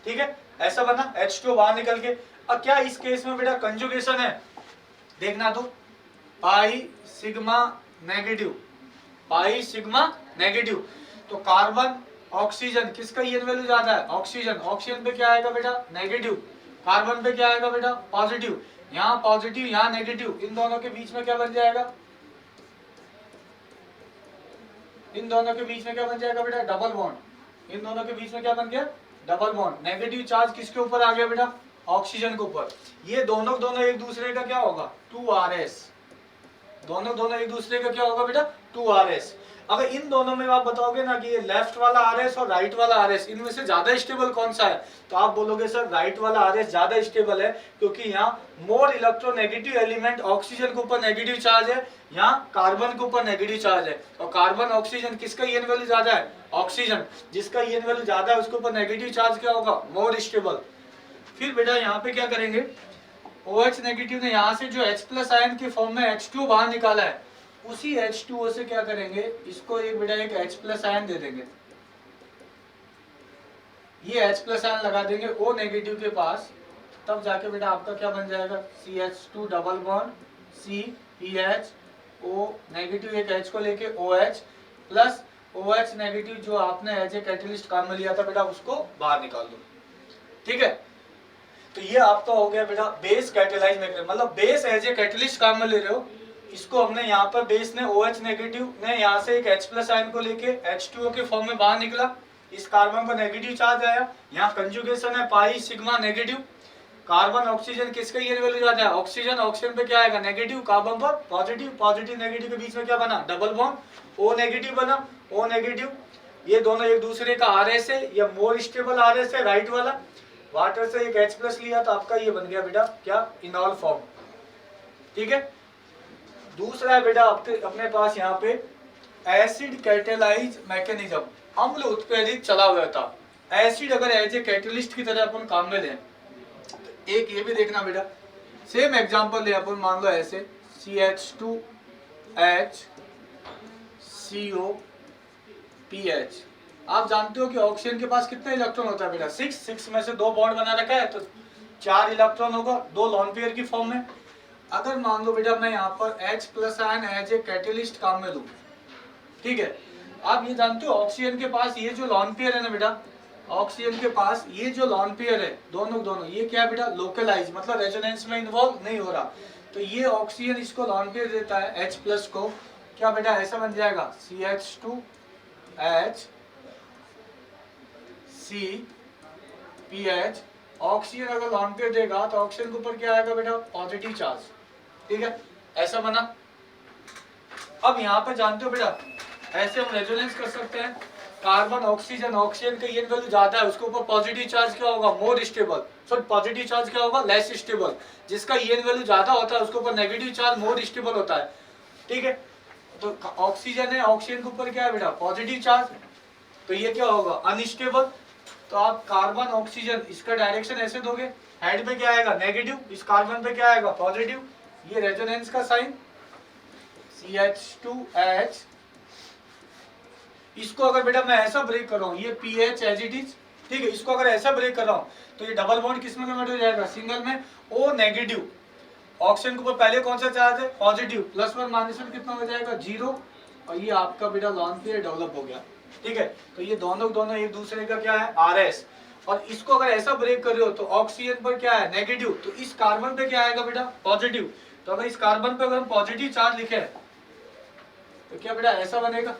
ठीक है, ऐसा बना H2O बाहर निकल के। अब क्या इस केस में बेटा कंजुगेशन है, देखना तो pi sigma negative, pi sigma negative, तो कार्बन ऑक्सीजन किसका ईएन वैल्यू ज्यादा है ऑक्सीजन, ऑक्सीजन पे क्या आएगा बेटा नेगेटिव, कार्बन पे क्या आएगा बेटा पॉजिटिव, यहाँ पॉजिटिव यहाँ नेगेटिव, इन दोनों के बीच में क्या बन जाएगा, इन दोनों के बीच में क्या बन जाएगा बेटा डबल बॉन्ड, इन दोनों के बीच में क्या बन गया डबल बॉन्ड, नेगेटिव चार्ज किसके ऊपर आ गया बेटा ऑक्सीजन के ऊपर, ये दोनों एक दूसरे का क्या होगा 2RS, दोनों एक दूसरे का क्या होगा बेटा 2RS। अगर इन दोनों में आप बताओगे ना कि ये लेफ्ट वाला RS और राइट वाला RS, इनमें से ज्यादा स्टेबल कौन सा है, तो आप बोलोगे सर राइट वाला RS ज्यादा स्टेबल है, क्योंकि यहाँ मोर इलेक्ट्रोनेगेटिव एलिमेंट ऑक्सीजन के ऊपर नेगेटिव चार्ज है, यहाँ कार्बन के ऊपर नेगेटिव चार्ज है, और कार्बन ऑक्सीजन किसका ईएन वैल्यू ज्यादा है ऑक्सीजन, जिसका ईएन वैल्यू ज्यादा है उसके ऊपर नेगेटिव चार्ज क्या होगा मोर स्टेबल। फिर बेटा यहाँ पे क्या करेंगे, OH नेगेटिव ने यहाँ से जो H प्लस आयन के फॉर्म में H2O बाहर निकाला है, उसी H2O से क्या करेंगे, इसको एक बेटा एक H प्लस आयन दे देंगे, ये H प्लस आयन लगा देंगे O नेगेटिव के पास, तब जाके बेटा आपका क्या बन जाएगा CH2 double bond CPH, O negative एक H को लेके OH प्लस OH नेगेटिव जो आपने एज ए कैटेलिस्ट काम में लिया था बेटा उसको बाहर निकाल दो, ठीक है। तो ये आपका हो गया बेटा बेस कैटेलाइज मैकेनिज्म, मतलब बेस एज ए कैटलिस्ट काम में ले रहे हो। इसको हमने यहाँ पर बेस ने OH नेगेटिव ने यहाँ से एक H+ आयन को लेके H2O के फॉर्म में बाहर निकला, इस कार्बन पर नेगेटिव चार्ज आया, यहाँ कंजुगेशन है pi sigma negative, carbon oxygen किसका ये वैल्यू ज्यादा है, ऑक्सीजन, ऑक्सीजन पे क्या आएगा नेगेटिव, कार्बन पर पॉजिटिव, पॉजिटिव नेगेटिव के बीच में क्या बना डबल बॉन्ड, O नेगेटिव बना, O नेगेटिव, ये दोनों एक दूसरे का RS है, ये मोर स्टेबल RS है राइट वाला, वाटर से एक H+ लिया तो आपका ये बन गया बेटा क्या इनॉल फॉर्म, ठीक है। दूसरा है बेटा अपने पास यहाँ पे एसिड कैटेलाइज मैकेनिज्म, अम्ल उत्प्रेरित चला हुआ था। एसिड अगर एज ए कैटलिस्ट की तरह अपन काम में लें, तो एक ये भी देखना बेटा, सेम एग्जांपल ले अपन, मान लो ऐसे CH2HCOPH, आप जानते हो कि ऑक्सीजन के पास कितने इलेक्ट्रॉन होता है बेटा 6 में से 2 बॉन्ड बना रखा है तो 4 इलेक्ट्रॉन होगा 2 लॉन पेयर की फॉर्म में। अगर मान लो बेटा मैं यहाँ पर H+ ion as a catalyst काम में लूं, ठीक है। आप ये जानते हो ऑक्सीजन के पास ये जो लॉन पेयर है ना बेटा, ऑक्सीजन के पास ये जो लॉन पेयर है दोनों ये क्या है बेटा लोकलाइज, मतलब रेजोनेंस में इन्वॉल्व नहीं हो रहा, तो ये ऑक्सीजन इसको लॉन पेयर देता है H+ को, क्या बेटा ऐसा बन जाएगा CH2HCPH, ऑक्सीजन अगर लॉन पेयर देगा तो ऑक्सीजन के ऊपर क्या आएगा बेटा पॉजिटिव चार्ज, ठीक है, ऐसा बना। अब यहाँ पे जानते हो बेटा ऐसे हम रेजोनेंस कर सकते हैं, कार्बन ऑक्सीजन, ऑक्सीजन का ईएन वैल्यू ज्यादा है उसके ऊपर पॉजिटिव चार्ज क्या होगा more stable, sorry positive charge क्या होगा लेस स्टेबल, जिसका ईएन वैल्यू ज्यादा होता है उसके ऊपर नेगेटिव चार्ज मोर स्टेबल होता है, ठीक है। तो ऑक्सीजन है, ऑक्सीजन के ऊपर क्या है बेटा पॉजिटिव चार्ज, तो ये क्या होगा अनस्टेबल, तो आप कार्बन ऑक्सीजन इसका डायरेक्शन ऐसे दोगे, हेड पे क्या आएगा नेगेटिव, इस कार्बन पे क्या आएगा पॉजिटिव, ये रेजोनेंस का साइन CH2H, इसको अगर बेटा मैं ऐसा ब्रेक कर रहा हूँ ये PH एज इट इज, ठीक है, इसको अगर ऐसा ब्रेक कर रहा हूँ तो ये डबल बॉन्ड किस में कन्वर्ट हो जाएगा सिंगल में, O नेगेटिव, ऑक्सीजन के ऊपर पहले कौन सा चार्ज है पॉजिटिव, +1 -1 कितना हो जाएगा 0, और ये आपका बेटा लॉन पेयर डेवलप हो गया, ठीक है। तो ये दोनों एक दूसरे का क्या है RS, और इसको अगर ऐसा ब्रेक कर रहे हो तो ऑक्सीजन पर क्या है नेगेटिव, तो इस कार्बन पे क्या आएगा बेटा पॉजिटिव, तो अगर इस कार्बन पे अगर हम पॉजिटिव चार्ज लिखे तो क्या बेटा ऐसा बनेगा,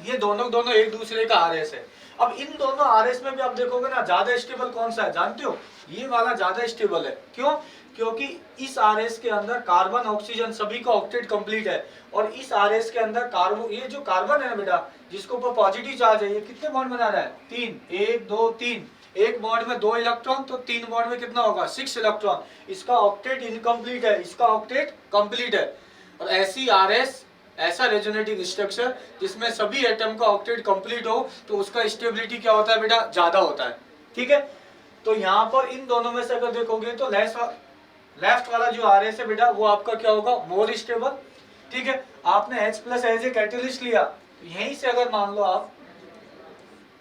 ये दोनों एक दूसरे का RS है। अब इन दोनों RS में भी आप देखोगे ना ज्यादा स्टेबल कौन सा है जानते हो, ये वाला ज्यादा स्टेबल है, क्यों, क्योंकि इस RS के अंदर कार्बन ऑक्सीजन सभी का ऑक्टेट कंप्लीट है, और इस RS के अंदर कार्बन, ये जो कार्बन है ना बेटा जिसके ऊपर पॉजिटिव चार्ज है, ये कितने बॉन्ड बना रहा है 3, 1 2 3, एक बॉन्ड में 2 इलेक्ट्रॉन, तो 3 बॉन्ड में कितना होगा 6 इलेक्ट्रॉन, इसका ऑक्टेट इनकम्प्लीट है, इसका ऑक्टेट कंप्लीट है। और ऐसी RS ऐसा रेजोनेटिंग स्ट्रक्चर जिसमें सभी एटम का ऑक्टेट कंप्लीट हो तो उसका स्टेबिलिटी क्या होता है बेटा ज्यादा होता है, ठीक है। तो यहाँ पर इन दोनों में से अगर देखोगे तो लेफ्ट वाला जो RS है बेटा वो आपका क्या होगा मोर स्टेबल, ठीक है। आपने H+ एज ए कैटलिस्ट लिया, तो यहीं से अगर मान लो आप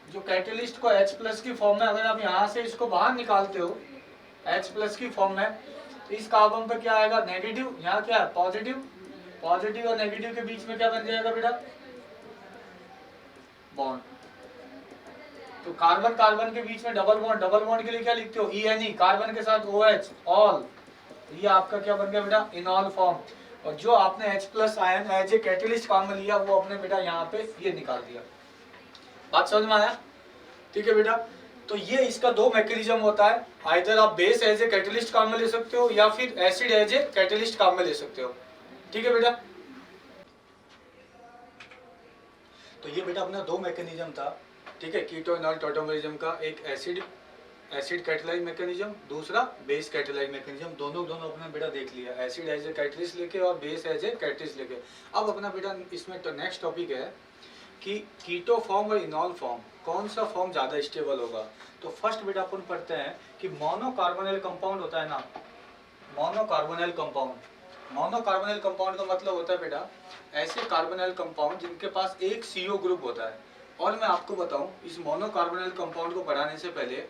जो कैटलिस्ट को H+ की फॉर्म में अगर आप यहाँ से इसको बाहर निकालते हो H+ की फॉर्म में, तो इस कार्बन पर क्या आएगा नेगेटिव, यहाँ क्या है पॉजिटिव, पॉजिटिव और नेगेटिव के बीच में क्या बन जाएगा बेटा बॉन्ड, तो कार्बन कार्बन के बीच में डबल बॉन्ड के लिए क्या लिखते हो ENE, कार्बन के साथ OH ऑल, ये आपका क्या बन गया बेटा इनॉल फॉर्म। और जो आपने H+ ion as a catalyst काम में लिया वो अपने बेटा यहाँ पे ये निकाल दिया, बात समझ में आया, ठीक है बेटा। तो ये इसका 2 मैकेनिज्म होता है, आइदर आप बेस एज ए कैटलिस्ट काम में ले सकते हो या फिर एसिड एज ए कैटलिस्ट काम में ले सकते हो, ठीक है बेटा। तो ये बेटा अपना 2 मैकेनिज्म था, ठीक है, कीटो इनॉल टॉटोमेरिज्म का, एक एसिड कैटलाइज मैकेनिज्म, दूसरा बेस कैटलाइज मैकेनिज्म, दोनों अपने बेटा देख लिया, एसिड एज ए कैटलिस्ट लेके और बेस एज ए कैटलिस्ट लेके। अब अपना बेटा इसमें तो नेक्स्ट टॉपिक है कि कीटो फॉर्म और इनॉल फॉर्म कौन सा फॉर्म ज्यादा स्टेबल होगा। तो फर्स्ट बेटा अपन पढ़ते हैं कि मोनोकार्बोनिल कंपाउंड होता है ना, मोनोकार्बोनिल कंपाउंड का मतलब होता है बेटा ऐसे कार्बोनिल कंपाउंड जिनके पास एक CO ग्रुप होता है। और मैं आपको बताऊं इस मोनोकार्बोनिल कंपाउंड को पढ़ाने से पहले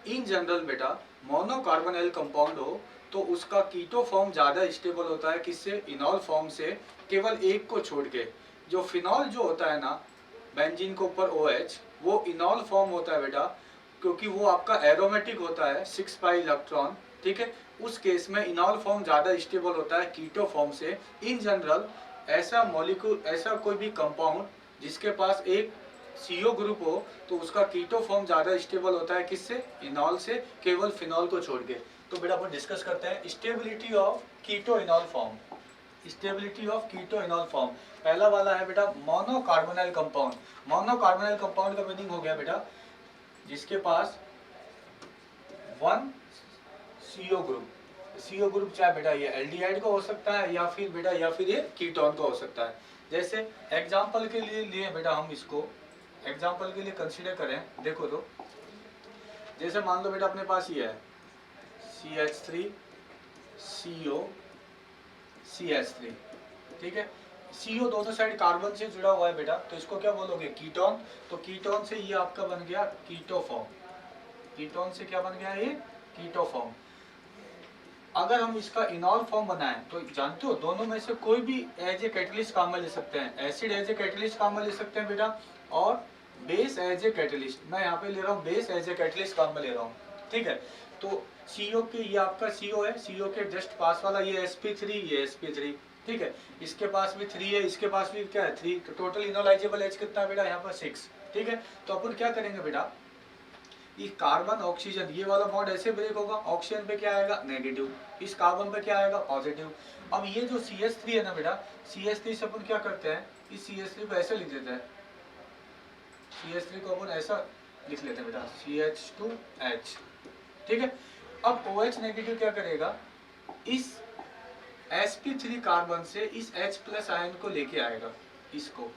इन जनरल बेटा मोनोकार्बोनिल कंपाउंड हो तो उसका कीटो फॉर्म ज्यादा स्टेबल होता है किससे, इनॉल फॉर्म से, केवल एक को छोड़ के। जो फिनॉल जो होता है ना बेंजीन के ऊपर OH वो इनॉल फॉर्म होता है बेटा क्योंकि वो आपका एरोमेटिक होता है 6 पाई इलेक्ट्रॉन, ठीक है, उस केस में इनॉल फॉर्म ज़्यादा स्टेबल होता है कीटो फॉर्म से। इन जनरल ऐसा मॉलिक्यूल, ऐसा कोई भी कंपाउंड जिसके पास एक CO ग्रुप हो तो उसका कीटो फॉर्म ज़्यादा स्टेबल होता है किससे, इनॉल से, केवल फिनॉल को छोड़ के। तो बेटा अपन डिस्कस करते हैं stability of keto enol form. Stability of keto enol form, पहला वाला है बेटा मोनोकार्बोनाइल कंपाउंड। मोनोकार्बोनाइल कंपाउंड का मीनिंग हो गया बेटा जिसके पास 1 CO ग्रुप, CO ग्रुप चाहे बेटा ये एल्डिहाइड का हो सकता है या फिर बेटा ये कीटोन का हो सकता है। जैसे एग्जांपल के लिए बेटा हम इसको एग्जांपल के लिए कंसीडर करें, देखो तो जैसे मान लो बेटा अपने पास ये है CH3 CO CH3, ठीक है, CO दोनों साइड कार्बन से जुड़ा हुआ है बेटा, तो इसको क्या बोलोगे, कीटोन। तो कीटोन से ये आपका बन गया कीटो फॉर्म, कीटोन से क्या बन गया ये, कीटो फॉर्म। अगर हम इसका इनॉल फॉर्म बनाएं तो जानते हो दोनों में से कोई भी एज ए कैटलिस्ट काम में ले सकते हैं। एसिड एज ए कैटलिस्ट काम में ले सकते हैं बेटा, और बेस एज ए कैटलिस्ट, मैं यहाँ पे ले रहा हूँ बेस एज ए कैटलिस्ट काम में ले रहा हूँ, ठीक है। तो CO के, ये आपका CO है, CO के जस्ट पास वाला ये sp3, ये sp3, ठीक है, इसके पास भी 3 है, इसके पास भी क्या है 3, तो टोटल इनोलाइजेबल एज कितना है बेटा यहाँ पर 6, ठीक है। तो अपन क्या करेंगे बेटा, ये कार्बन ऑक्सीजन, ये वाला बॉन्ड ऐसे ब्रेक होगा, ऑक्सीजन पे क्या आएगा नेगेटिव, इस कार्बन पे क्या आएगा पॉजिटिव। अब ये जो CH3 है ना बेटा, CH3 से अपन क्या करते हैं, इस CH3 को ऐसे लिख देते हैं, CH3 को अपन ऐसा लिख लेते हैं बेटा CH2H, ठीक है। अब OH नेगेटिव क्या करेगा, इस sp3 कार्बन से इस H+ आयन को लेके आएगा इसको,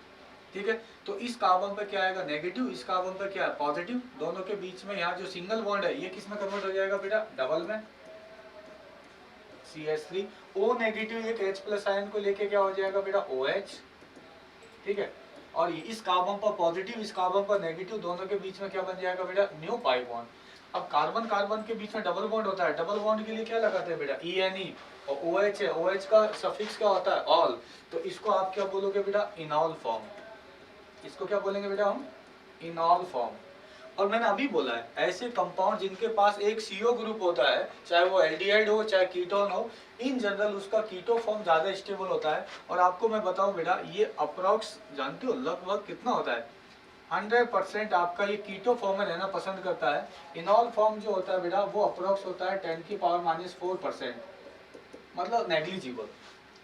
ठीक है। तो इस कार्बन पे क्या आएगा नेगेटिव, इस कार्बन पे क्या है पॉजिटिव, दोनों के बीच में यहाँ जो सिंगल बॉन्ड है ये किस में कन्वर्ट हो जाएगा बेटा, डबल में, CH3। O नेगेटिव एक H+ आयन को लेके क्या हो जाएगा बेटा OH, ठीक है। और इस कार्बन पर पॉजिटिव, इस कार्बन पर नेगेटिव, दोनों के बीच में क्या बन जाएगा बेटा न्यू पाई बॉन्ड। अब कार्बन कार्बन के बीच में डबल बॉन्ड होता है, डबल बॉन्ड के लिए क्या लगाते हैं बेटा ENE, और OH है, OH का सफिक्स क्या होता है ऑल, तो इसको आप क्या बोलोगे बेटा इनॉल फॉर्म, इसको क्या बोलेंगे बेटा हम इनॉल फॉर्म। और मैंने अभी बोला है ऐसे कंपाउंड जिनके पास एक CO ग्रुप होता है, चाहे वो एल्डिहाइड हो चाहे कीटोन हो, इन जनरल उसका कीटो फॉर्म ज्यादा स्टेबल होता है। और आपको मैं बताऊं बेटा ये अप्रोक्स जानते हो लगभग कितना होता है, 100% आपका ये कीटो फॉर्म में रहना पसंद करता है। इनॉल फॉर्म जो होता है बेटा वो अप्रोक्स होता है 10⁻⁴%, मतलब नेग्लिजिबल।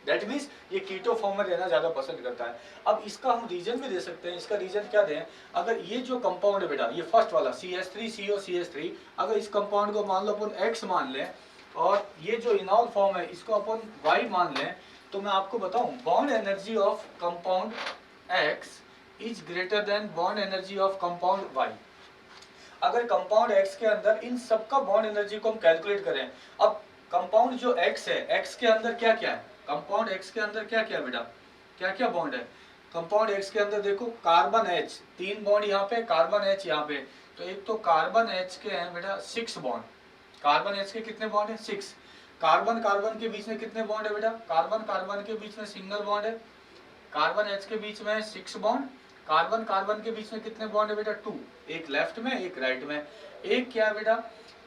दैट मीन्स ये कीटो फॉर्म में रहना ज्यादा पसंद करता है। अब इसका हम रीजन भी दे सकते हैं, इसका रीजन क्या दें, अगर ये जो कंपाउंड है बेटा ये फर्स्ट वाला CH3 CO CH3, अगर इस कंपाउंड को मान लो अपन X मान लें और ये जो इनॉल फॉर्म है इसको अपन Y मान लें, तो मैं आपको बताऊं bond energy of compound X is greater than bond energy of compound Y। अगर कंपाउंड X के अंदर इन सबका बॉन्ड एनर्जी को हम कैलकुलेट करें, अब कंपाउंड जो X है, X के अंदर क्या क्या है, कंपाउंड X के अंदर क्या क्या बेटा, क्या क्या बॉन्ड है कंपाउंड X के अंदर, देखो कार्बन H 3 बॉन्ड यहाँ पे, कार्बन H यहाँ पे, तो एक तो कार्बन H के हैं बेटा 6 बॉन्ड, कार्बन H के कितने बॉन्ड है 6। कार्बन कार्बन के बीच में कितने बॉन्ड है बेटा, कार्बन कार्बन के बीच में सिंगल बॉन्ड है, कार्बन H के बीच में 6 बॉन्ड, कार्बन कार्बन के बीच में कितने बॉन्ड है बेटा 2, एक लेफ्ट में एक राइट में। एक क्या है बेटा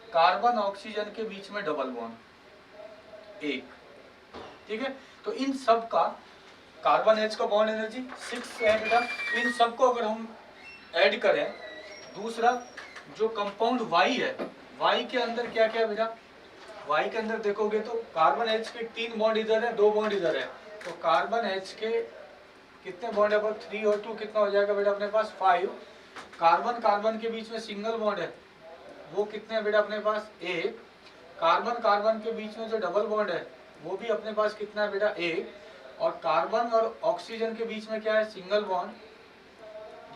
कार्बन ऑक्सीजन के बीच में डबल बॉन्ड एक, ठीक है। तो इन सब का कार्बन H का बॉन्ड एनर्जी 6 है बेटा, इन सबको अगर हम ऐड करें, दूसरा जो कंपाउंड Y है, Y के अंदर क्या क्या है बेटा, Y के अंदर देखोगे तो कार्बन H के 3 बॉन्ड इधर है 2 बॉन्ड इधर है, तो कार्बन H के कितने बॉन्ड है, 3 और 2 कितना हो जाएगा बेटा अपने पास 5। कार्बन कार्बन के बीच में सिंगल बॉन्ड है वो कितने है बेटा अपने पास 1। कार्बन कार्बन के बीच में जो डबल बॉन्ड है वो भी अपने पास कितना है बेटा 1। और कार्बन और ऑक्सीजन के बीच में क्या है सिंगल बॉन्ड,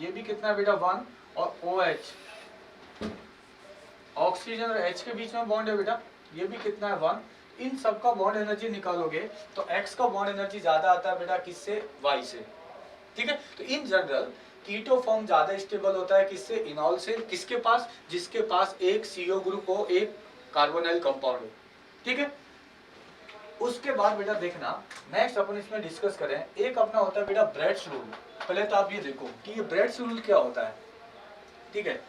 ये भी कितना है बेटा 1। और OH ऑक्सीजन और H के बीच में बॉन्ड है बेटा, ये भी कितना है 1। इन सब का बॉन्ड एनर्जी निकालोगे तो X का बॉन्ड एनर्जी ज्यादा आता है बेटा किससे, Y से, ठीक है। तो इन जनरल कीटो फॉर्म ज्यादा स्टेबल होता है किससे, इनॉल से, किसके पास, जिसके पास एक CO ग्रुप हो, एक कार्बोनाइल कंपाउंड हो, ठीक है। उसके बाद बेटा देखना नेक्स्ट अपन इसमें डिस्कस करें, एक अपना होता है बेटा ब्रेड्स रूल। पहले तो आप ये देखो कि ये ब्रेड्स रूल क्या होता है, ठीक है।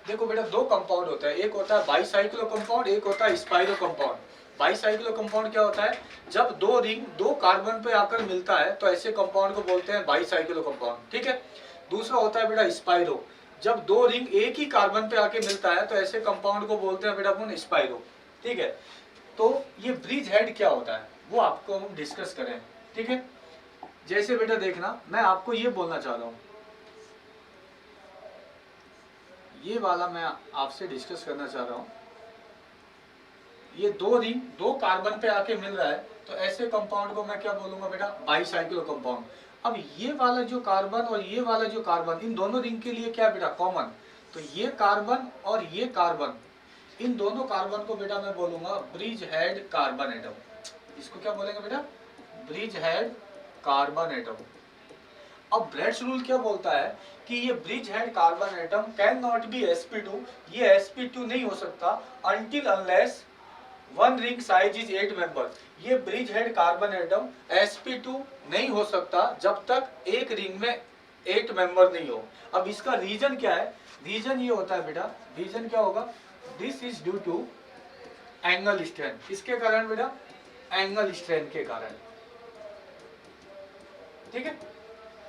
देखो बेटा दो कंपाउंड होता है, एक होता है बाईसाइक्लो कंपाउंड, एक होता है स्पाइरो कंपाउंड। बाईसाइक्लो कंपाउंड क्या होता है, जब दो रिंग दो कार्बन पे आकर मिलता है तो ऐसे कंपाउंड को बोलते हैं बाईसाइक्लो कंपाउंड, ठीक है। दूसरा होता है बेटा स्पाइरो, जब दो रिंग एक ही कार्बन पे आके मिलता है तो ऐसे कंपाउंड को बोलते हैं बेटा अपन स्पाइरो, ठीक है। तो ये ब्रिज हेड क्या होता है वो आपको हम डिस्कस करें, ठीक है। जैसे बेटा देखना, मैं आपको ये बोलना चाह रहा हूँ, ये वाला मैं आपसे डिस्कस करना चाह रहा हूँ, ये दो रिंग दो कार्बन पे आके मिल रहा है तो ऐसे कंपाउंड को मैं क्या बोलूंगा बेटा, बाईसाइक्लो कंपाउंड। अब ये वाला जो कार्बन और ये वाला जो कार्बन, इन दोनों रिंग के लिए क्या बेटा कॉमन, तो ये कार्बन और ये कार्बन, इन दोनों कार्बन को बेटा मैं बोलूंगा ब्रिज हेड कार्बन एटम। इसको क्या बोलेंगे बेटा, ब्रिज हेड कार्बन एटम। अब ब्रेड्स रूल क्या बोलता है कि ये bridgehead carbon atom can not be sp2, ये sp2 नहीं हो सकता until unless one ring size is 8 member. ये bridgehead carbon atom sp2 नहीं हो सकता जब तक एक रिंग में 8 मेंबर नहीं हो। अब इसका रीजन क्या है, रीजन ये होता है बेटा, रीजन क्या होगा, this is due to angle strain. किसके कारण बेटा, एंगल स्ट्रेन के कारण, ठीक है,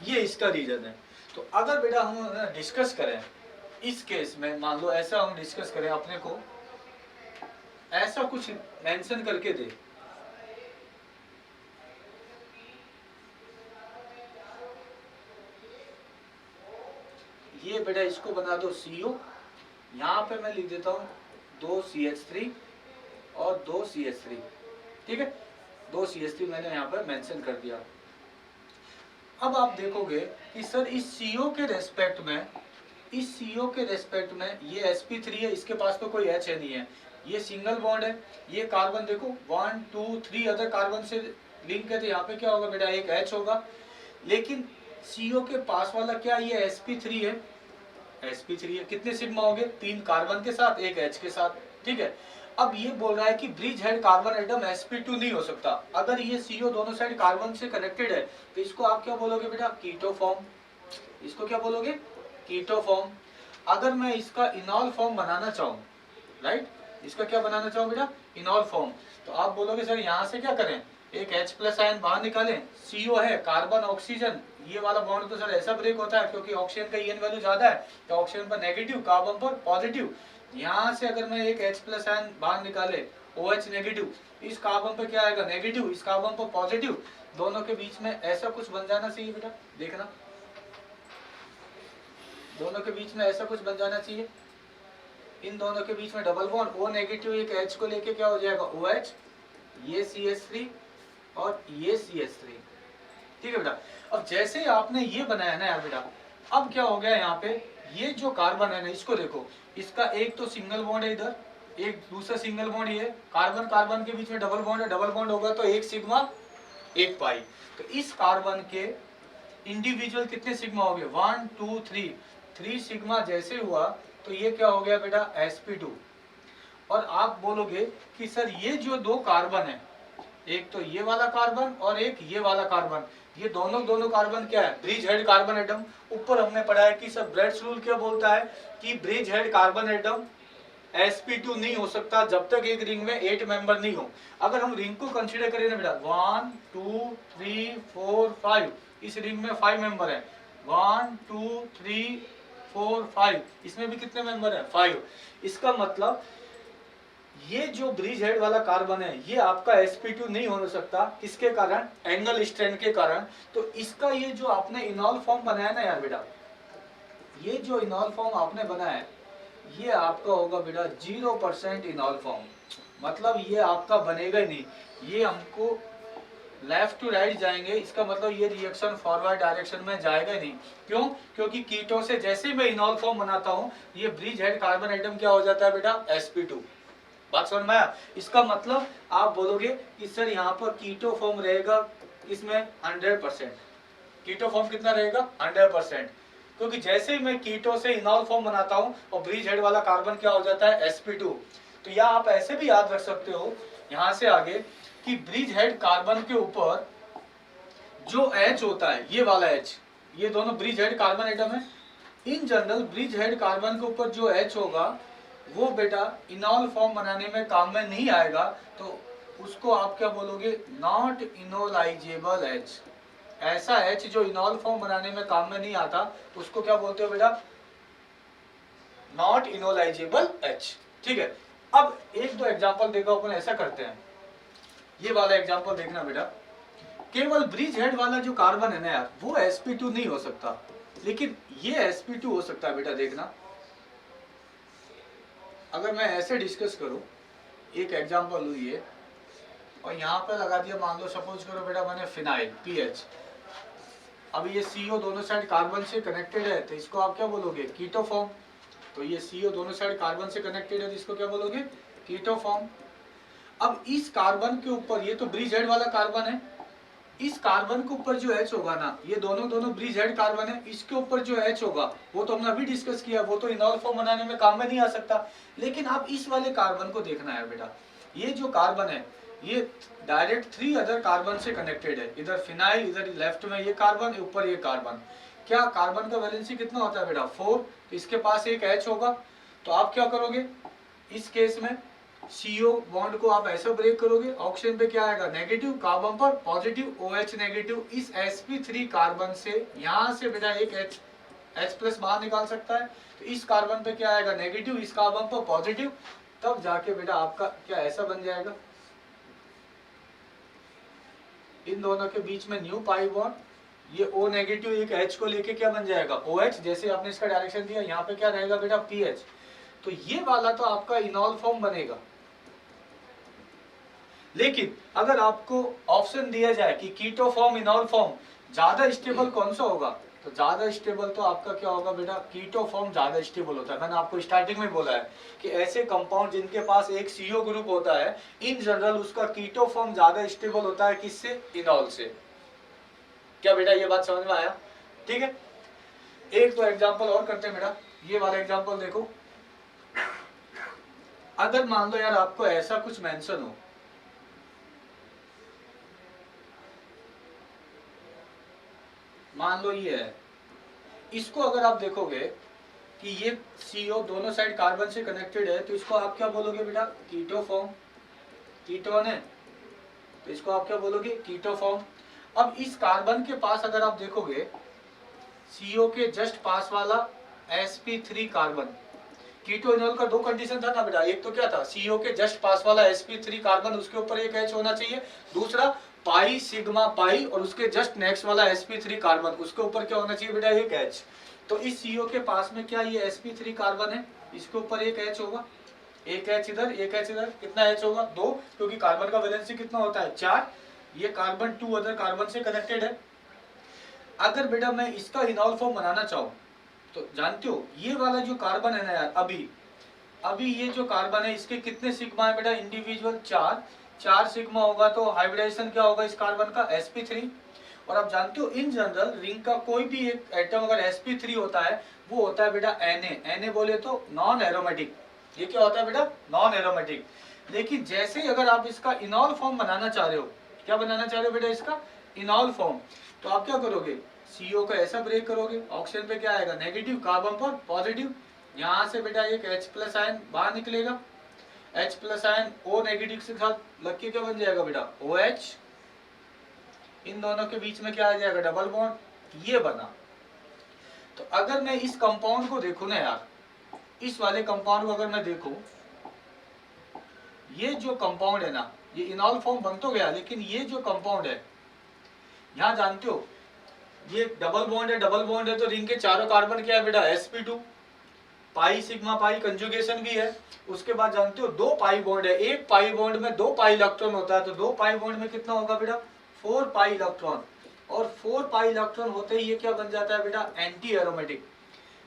ये इसका रीजन है। तो अगर बेटा हम डिस्कस करें इस केस में, मान लो ऐसा हम डिस्कस करें, अपने को ऐसा कुछ मेंशन करके दे, ये बेटा इसको बना दो CO, यहाँ पे मैं लिख देता हूँ 2 CH3 और 2 CH3, ठीक है, 2 CH3 मैंने यहाँ पर मेंशन कर दिया। अब आप देखोगे कि सर इस CO के रेस्पेक्ट में, इस CO के रेस्पेक्ट में ये sp3 है, इसके पास तो कोई H है नहीं है, ये सिंगल बॉन्ड है, ये कार्बन देखो 1 2 3 अदर कार्बन से लिंक है, तो यहाँ पे क्या होगा बेटा, एक H होगा। लेकिन CO के पास वाला क्या, ये sp3 है, sp3 है, कितने सिग्मा हो गए, 3 कार्बन के साथ एक H के साथ, ठीक है। अब ये बोल रहा है कि bridge head carbon atom sp2 नहीं हो सकता अगर ये CO दोनों साइड कार्बन से कनेक्टेड है, तो इसको आप क्या बोलोगे बेटा, कीटो फॉर्म। इसको क्या बोलोगे, कीटो फॉर्म। अगर मैं इसका इनॉल फॉर्म बनाना चाहूँ, राइट, इसका क्या बनाना चाहूँ बेटा, इनॉल फॉर्म, तो आप बोलोगे सर यहाँ से क्या करें, एक H+ आयन बाहर निकालें, CO है, कार्बन ऑक्सीजन, ये वाला बॉन्ड तो सर ऐसा ब्रेक होता है क्योंकि ऑक्सीजन का EN वैल्यू ज्यादा है, तो ऑक्सीजन पर नेगेटिव, कार्बन पर पॉजिटिव। यहाँ से अगर मैं एक H+ आयन बाहर निकाले, OH नेगेटिव, इस कार्बन पर क्या आएगा, नेगेटिव, इस कार्बन पर पॉजिटिव, दोनों के बीच में ऐसा कुछ बन जाना चाहिए बेटा, देखना, दोनों के बीच में ऐसा कुछ बन जाना चाहिए। इन दोनों के बीच में डबल बॉन्ड, O नेगेटिव एक H को लेके क्या हो जाएगा, OH, ये CH3 और ये CH3, ठीक है बेटा। अब जैसे आपने ये बनाया ना यार बेटा, अब क्या हो गया यहाँ पे, ये जो कार्बन है ना, इसको देखो, इसका एक तो सिंगल बॉन्ड है इधर, एक दूसरा सिंगल बॉन्ड, ये कार्बन कार्बन के बीच में डबल बॉन्ड है, डबल बॉन्ड होगा तो एक सिग्मा एक पाई, तो इस कार्बन के इंडिविजुअल कितने सिग्मा हो गए, 1 2 3, 3 सिग्मा जैसे हुआ तो ये क्या हो गया बेटा, sp2। और आप बोलोगे कि सर ये जो दो कार्बन है, एक तो ये वाला कार्बन और एक ये वाला कार्बन, ये दोनों कार्बन क्या है, ब्रिज हेड कार्बन एटम। ऊपर हमने पढ़ा है कि सर ब्रेड्स रूल क्या बोलता है कि bridge head carbon atom sp2 नहीं हो सकता जब तक एक रिंग में 8 मेंबर नहीं हो। अगर हम रिंग को कंसीडर करें ना बेटा, 1 2 3 4 5, इस रिंग में 5 मेंबर है, 1 2 3 4 5, इसमें भी कितने मेंबर है, 5। इसका मतलब ये जो ब्रिज हेड वाला कार्बन है ये आपका sp2 नहीं हो सकता, किसके कारण, एंगल स्ट्रेन के कारण। तो इसका ये जो आपने इनॉल फॉर्म बनाया ना यार बेटा, ये जो इनॉल फॉर्म आपने बनाया है ये आपका होगा बेटा 0% इनॉल फॉर्म, मतलब ये आपका बनेगा ही नहीं, ये हमको लेफ्ट टू राइट जाएंगे, इसका मतलब ये रिएक्शन फॉरवर्ड डायरेक्शन में जाएगा ही नहीं। क्यों, क्योंकि कीटो से जैसे मैं इनॉल फॉर्म बनाता हूँ ये ब्रिज हेड कार्बन एटम क्या हो जाता है बेटा, sp2। बात समझ में आया, इसका मतलब आप बोलोगे कि सर यहाँ पर कीटो फॉर्म रहेगा इसमें 100%, कीटो फॉर्म कितना रहेगा, 100%, क्योंकि जैसे ही मैं कीटो से इनॉल फॉर्म बनाता हूँ और ब्रिज हेड वाला कार्बन क्या हो जाता है, sp2। तो या आप ऐसे भी याद रख सकते हो यहाँ से आगे कि ब्रिज हेड कार्बन के ऊपर जो H होता है, ये वाला H, ये दोनों ब्रिज हेड कार्बन एटम है, in general bridge head carbon के ऊपर जो H होगा वो बेटा इनॉल फॉर्म बनाने में काम में नहीं आएगा, तो उसको आप क्या बोलोगे, नॉट इनोलाइजेबल H। ऐसा H जो इनॉल फॉर्म बनाने में काम में नहीं आता उसको क्या बोलते हो बेटा, नॉट इनोलाइजेबल H। ठीक है, अब एक दो एग्जांपल देखो अपन ऐसा करते हैं। ये वाला एग्जांपल देखना बेटा, केवल ब्रिज हेड वाला जो कार्बन है ना यार वो sp2 नहीं हो सकता, लेकिन ये sp2 हो सकता है बेटा। देखना, अगर मैं ऐसे डिस्कस करूं, एक एग्जांपल लूं ये, और यहाँ पे लगा दिया, मान लो सपोज करो बेटा मैंने फिनाइल पीएच। अब ये CO दोनों साइड कार्बन से कनेक्टेड है तो इसको आप क्या बोलोगे, कीटो फॉर्म। तो ये CO दोनों साइड कार्बन से कनेक्टेड है तो इसको क्या बोलोगे, कीटो फॉर्म। अब इस कार्बन के ऊपर, ये तो ब्रिज हेड वाला कार्बन है, इस कार्बन के ऊपर जो H होगा ना, ये दोनों दोनों ब्रिज हेड कार्बन है, इसके ऊपर जो H होगा वो तो हमने अभी डिस्कस किया, वो तो इनॉल फॉर्म बनाने में काम में नहीं आ सकता। लेकिन आप इस वाले कार्बन को देखना है बेटा, ये जो कार्बन है ये डायरेक्ट 3 अदर कार्बन से कनेक्टेड है, इधर फिनाइल, इधर लेफ्ट में ये कार्बन, ऊपर ये कार्बन। क्या कार्बन का वैलेंसी कितना होता है बेटा, 4। तो इसके पास एक H होगा, तो आप क्या करोगे इस केस में, CO बॉन्ड को आप ऐसे ब्रेक करोगे, ऑक्सीजन पे क्या आएगा, नेगेटिव, कार्बन पर पॉजिटिव, OH नेगेटिव। इस sp3 कार्बन से यहाँ से बेटा एक H प्लस बाहर निकाल सकता है, तो इस कार्बन पे क्या आएगा, नेगेटिव, इस कार्बन पर पॉजिटिव, तब जाके बेटा आपका क्या ऐसा बन जाएगा, इन दोनों के बीच में न्यू पाई बॉन्ड, ये O नेगेटिव एक H को लेके क्या बन जाएगा, OH। जैसे आपने इसका डायरेक्शन दिया, यहाँ पे क्या रहेगा बेटा, PH। तो ये वाला तो आपका इनॉल फॉर्म बनेगा। लेकिन अगर आपको ऑप्शन दिया जाए कि कीटो फॉर्म, इनॉल फॉर्म, ज्यादा स्टेबल कौन सा होगा, तो ज्यादा स्टेबल तो आपका क्या होगा बेटा, कीटो फॉर्म ज्यादा स्टेबल होता है। मैंने आपको स्टार्टिंग में बोला है कि ऐसे कंपाउंड जिनके पास एक CO ग्रुप होता है, इन जनरल उसका कीटो फॉर्म ज्यादा स्टेबल होता है, किससे, इनॉल से। क्या बेटा ये बात समझ में आया, ठीक है। एक तो एग्जाम्पल और करते हैं बेटा, ये वाला एग्जाम्पल देखो। अगर मान लो यार आपको ऐसा कुछ मेंशन हो, मान लो ये है, इसको अगर आप देखोगे कि ये CO दोनों साइड कार्बन से कनेक्टेड है, तो इसको आप क्या बोलोगे बेटा, कीटो फॉर्म। कीटोन है तो इसको आप क्या बोलोगे, कीटो फॉर्म। अब इस कार्बन के पास अगर आप देखोगे, CO के जस्ट पास वाला sp3 कार्बन, कीटो इनॉल का दो कंडीशन था ना बेटा, एक तो क्या था, CO के जस्ट पास वाला sp3 कार्बन, उसके ऊपर एक H होना चाहिए, दूसरा पाई सिग्मा पाई, और उसके जस्ट नेक्स्ट वाला sp3 कार्बन, उसके ऊपर क्या होना चाहिए बेटा, एक H। तो इस CO के पास में क्या ये sp3 कार्बन है, इसके ऊपर एक H होगा, एक H इधर, एक H इधर, कितना H होगा, 2, क्योंकि कार्बन का वैलेंसी कितना होता है, 4। ये कार्बन 2 अदर कार्बन से कनेक्टेड है। अगर बेटा मैं इसका इनॉल फॉर्म बनाना चाहूँ, तो जानते हो ये वाला जो कार्बन है ना यार, अभी ये जो कार्बन है इसके कितने सिग्मा है बेटा, इंडिविजुअल 4 सिग्मा होगा, तो हाइब्रिडाइजेशन क्या होगा इस कार्बन का, sp3। और आप जानते हो इन जनरल रिंग का कोई भी एक एटम अगर sp3 होता है, वो होता है बेटा Na बोले तो नॉन एरोमेटिक। ये क्या होता है बेटा, नॉन एरोमेटिक। लेकिन जैसे ही अगर आप इसका इनॉल फॉर्म बनाना चाह रहे हो, क्या बनाना चाह रहे हो बेटा, इसका इनॉल फॉर्म, तो आप क्या करोगे, CO का ऐसा ब्रेक करोगे, ऑक्सीजन पे क्या आएगा, नेगेटिव, कार्बन पर पॉजिटिव, यहाँ से बेटा एक H प्लस आयन बाहर निकलेगा, H plus ion O negative के साथ लग के क्या बन जाएगा बेटा, OH। इन दोनों के बीच में क्या आ जाएगा, डबल बॉन्ड, ये बना। तो अगर मैं इस कंपाउंड को देखूं ना यार, इस वाले कंपाउंड को अगर मैं देखूं, ये जो कंपाउंड है ना, ये इनॉल फॉर्म बन तो गया, लेकिन ये जो कंपाउंड है, यहाँ जानते हो ये डबल बॉन्ड है, डबल बॉन्ड है तो रिंग के चारों कार्बन क्या है बेटा, sp2, pi sigma pi conjugation भी है। उसके बाद जानते हो 2 पाई बॉन्ड है, एक पाई बॉन्ड में 2 पाई इलेक्ट्रॉन होता है, तो 2 पाई बॉन्ड में कितना होगा बेटा, 4 पाई इलेक्ट्रॉन, और 4 पाई इलेक्ट्रॉन होते ही ये क्या बन जाता है बेटा, एंटी एरोमेटिक।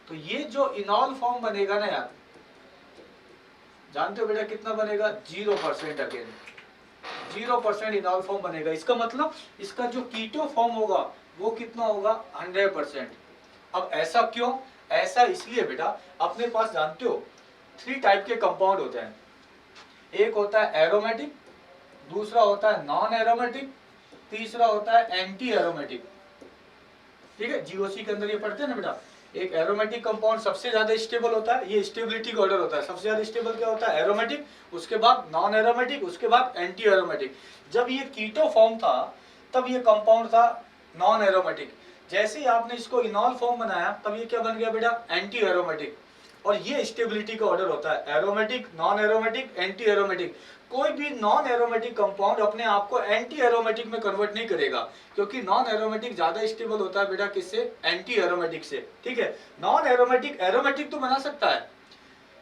तो ये जो इनॉल फॉर्म बनेगा ना यार, जानते हो बेटा कितना बनेगा, 0% अगेन, 0% इनॉल फॉर्म बनेगा। इसका मतलब इसका जो कीटो फॉर्म होगा वो कितना होगा, 100%। अब ऐसा क्यों, ऐसा इसलिए बेटा, अपने पास जानते हो 3 टाइप के कंपाउंड होते हैं, एक होता है एरोमेटिक, दूसरा होता है नॉन एरोमेटिक, तीसरा होता है एंटी एरोमेटिक। ठीक है, GOC के अंदर ये पढ़ते हैं ना बेटा, एक एरोमेटिक कंपाउंड सबसे ज्यादा स्टेबल होता है, ये स्टेबिलिटी का ऑर्डर होता है। सबसे ज्यादा स्टेबल क्या होता है? एरोमेटिक, उसके बाद नॉन एरोमेटिक, उसके बाद एंटी एरोमेटिक। जब ये कीटो फॉर्म था तब ये कंपाउंड था नॉन एरोमेटिक। जैसे ही आपने इसको इनॉल फॉर्म बनाया तब ये क्या बन गया बेटा? Anti aromatic. और ये स्टेबिलिटी का ऑर्डर होता है, aromatic, non aromatic, anti aromatic. कोई भी नॉन एरोमेटिक कंपाउंड अपने आप को एंटी एरोमेटिक में कन्वर्ट नहीं करेगा, क्योंकि नॉन एरोमेटिक ज्यादा स्टेबल होता है बेटा किससे? एंटी एरोमेटिक से। ठीक है, नॉन एरोमेटिक एरोमेटिक तो बना सकता है,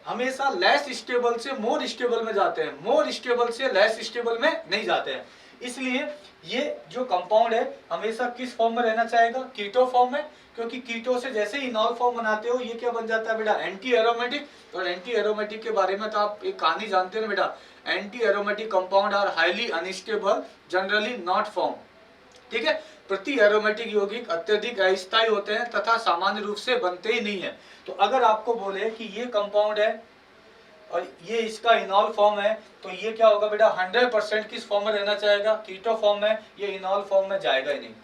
हमेशा लेस स्टेबल से मोर स्टेबल में जाते हैं, मोर स्टेबल से लेस स्टेबल में नहीं जाते हैं। इसलिए ये जो कंपाउंड है हमेशा किस फॉर्म में रहना चाहेगा? कीटो फॉर्म में, क्योंकि कीटो से जैसे ही इनॉल फॉर्म बनाते हो ये क्या बन जाता है बेटा? Anti aromatic. और एंटी एरोमेटिक के बारे में तो आप एक कहानी जानते हैं ना बेटा, anti aromatic compound are highly unstable, generally not form. ठीक है, प्रति एरोमेटिक यौगिक अत्यधिक अस्थायी होते हैं तथा सामान्य रूप से बनते ही नहीं है। तो अगर आपको बोले कि ये कंपाउंड है और ये इसका इनॉल फॉर्म है, तो ये क्या होगा बेटा? 100% किस फॉर्म में रहना चाहेगा? कीटो फॉर्म में। ये इनॉल फॉर्म में जाएगा ही नहीं।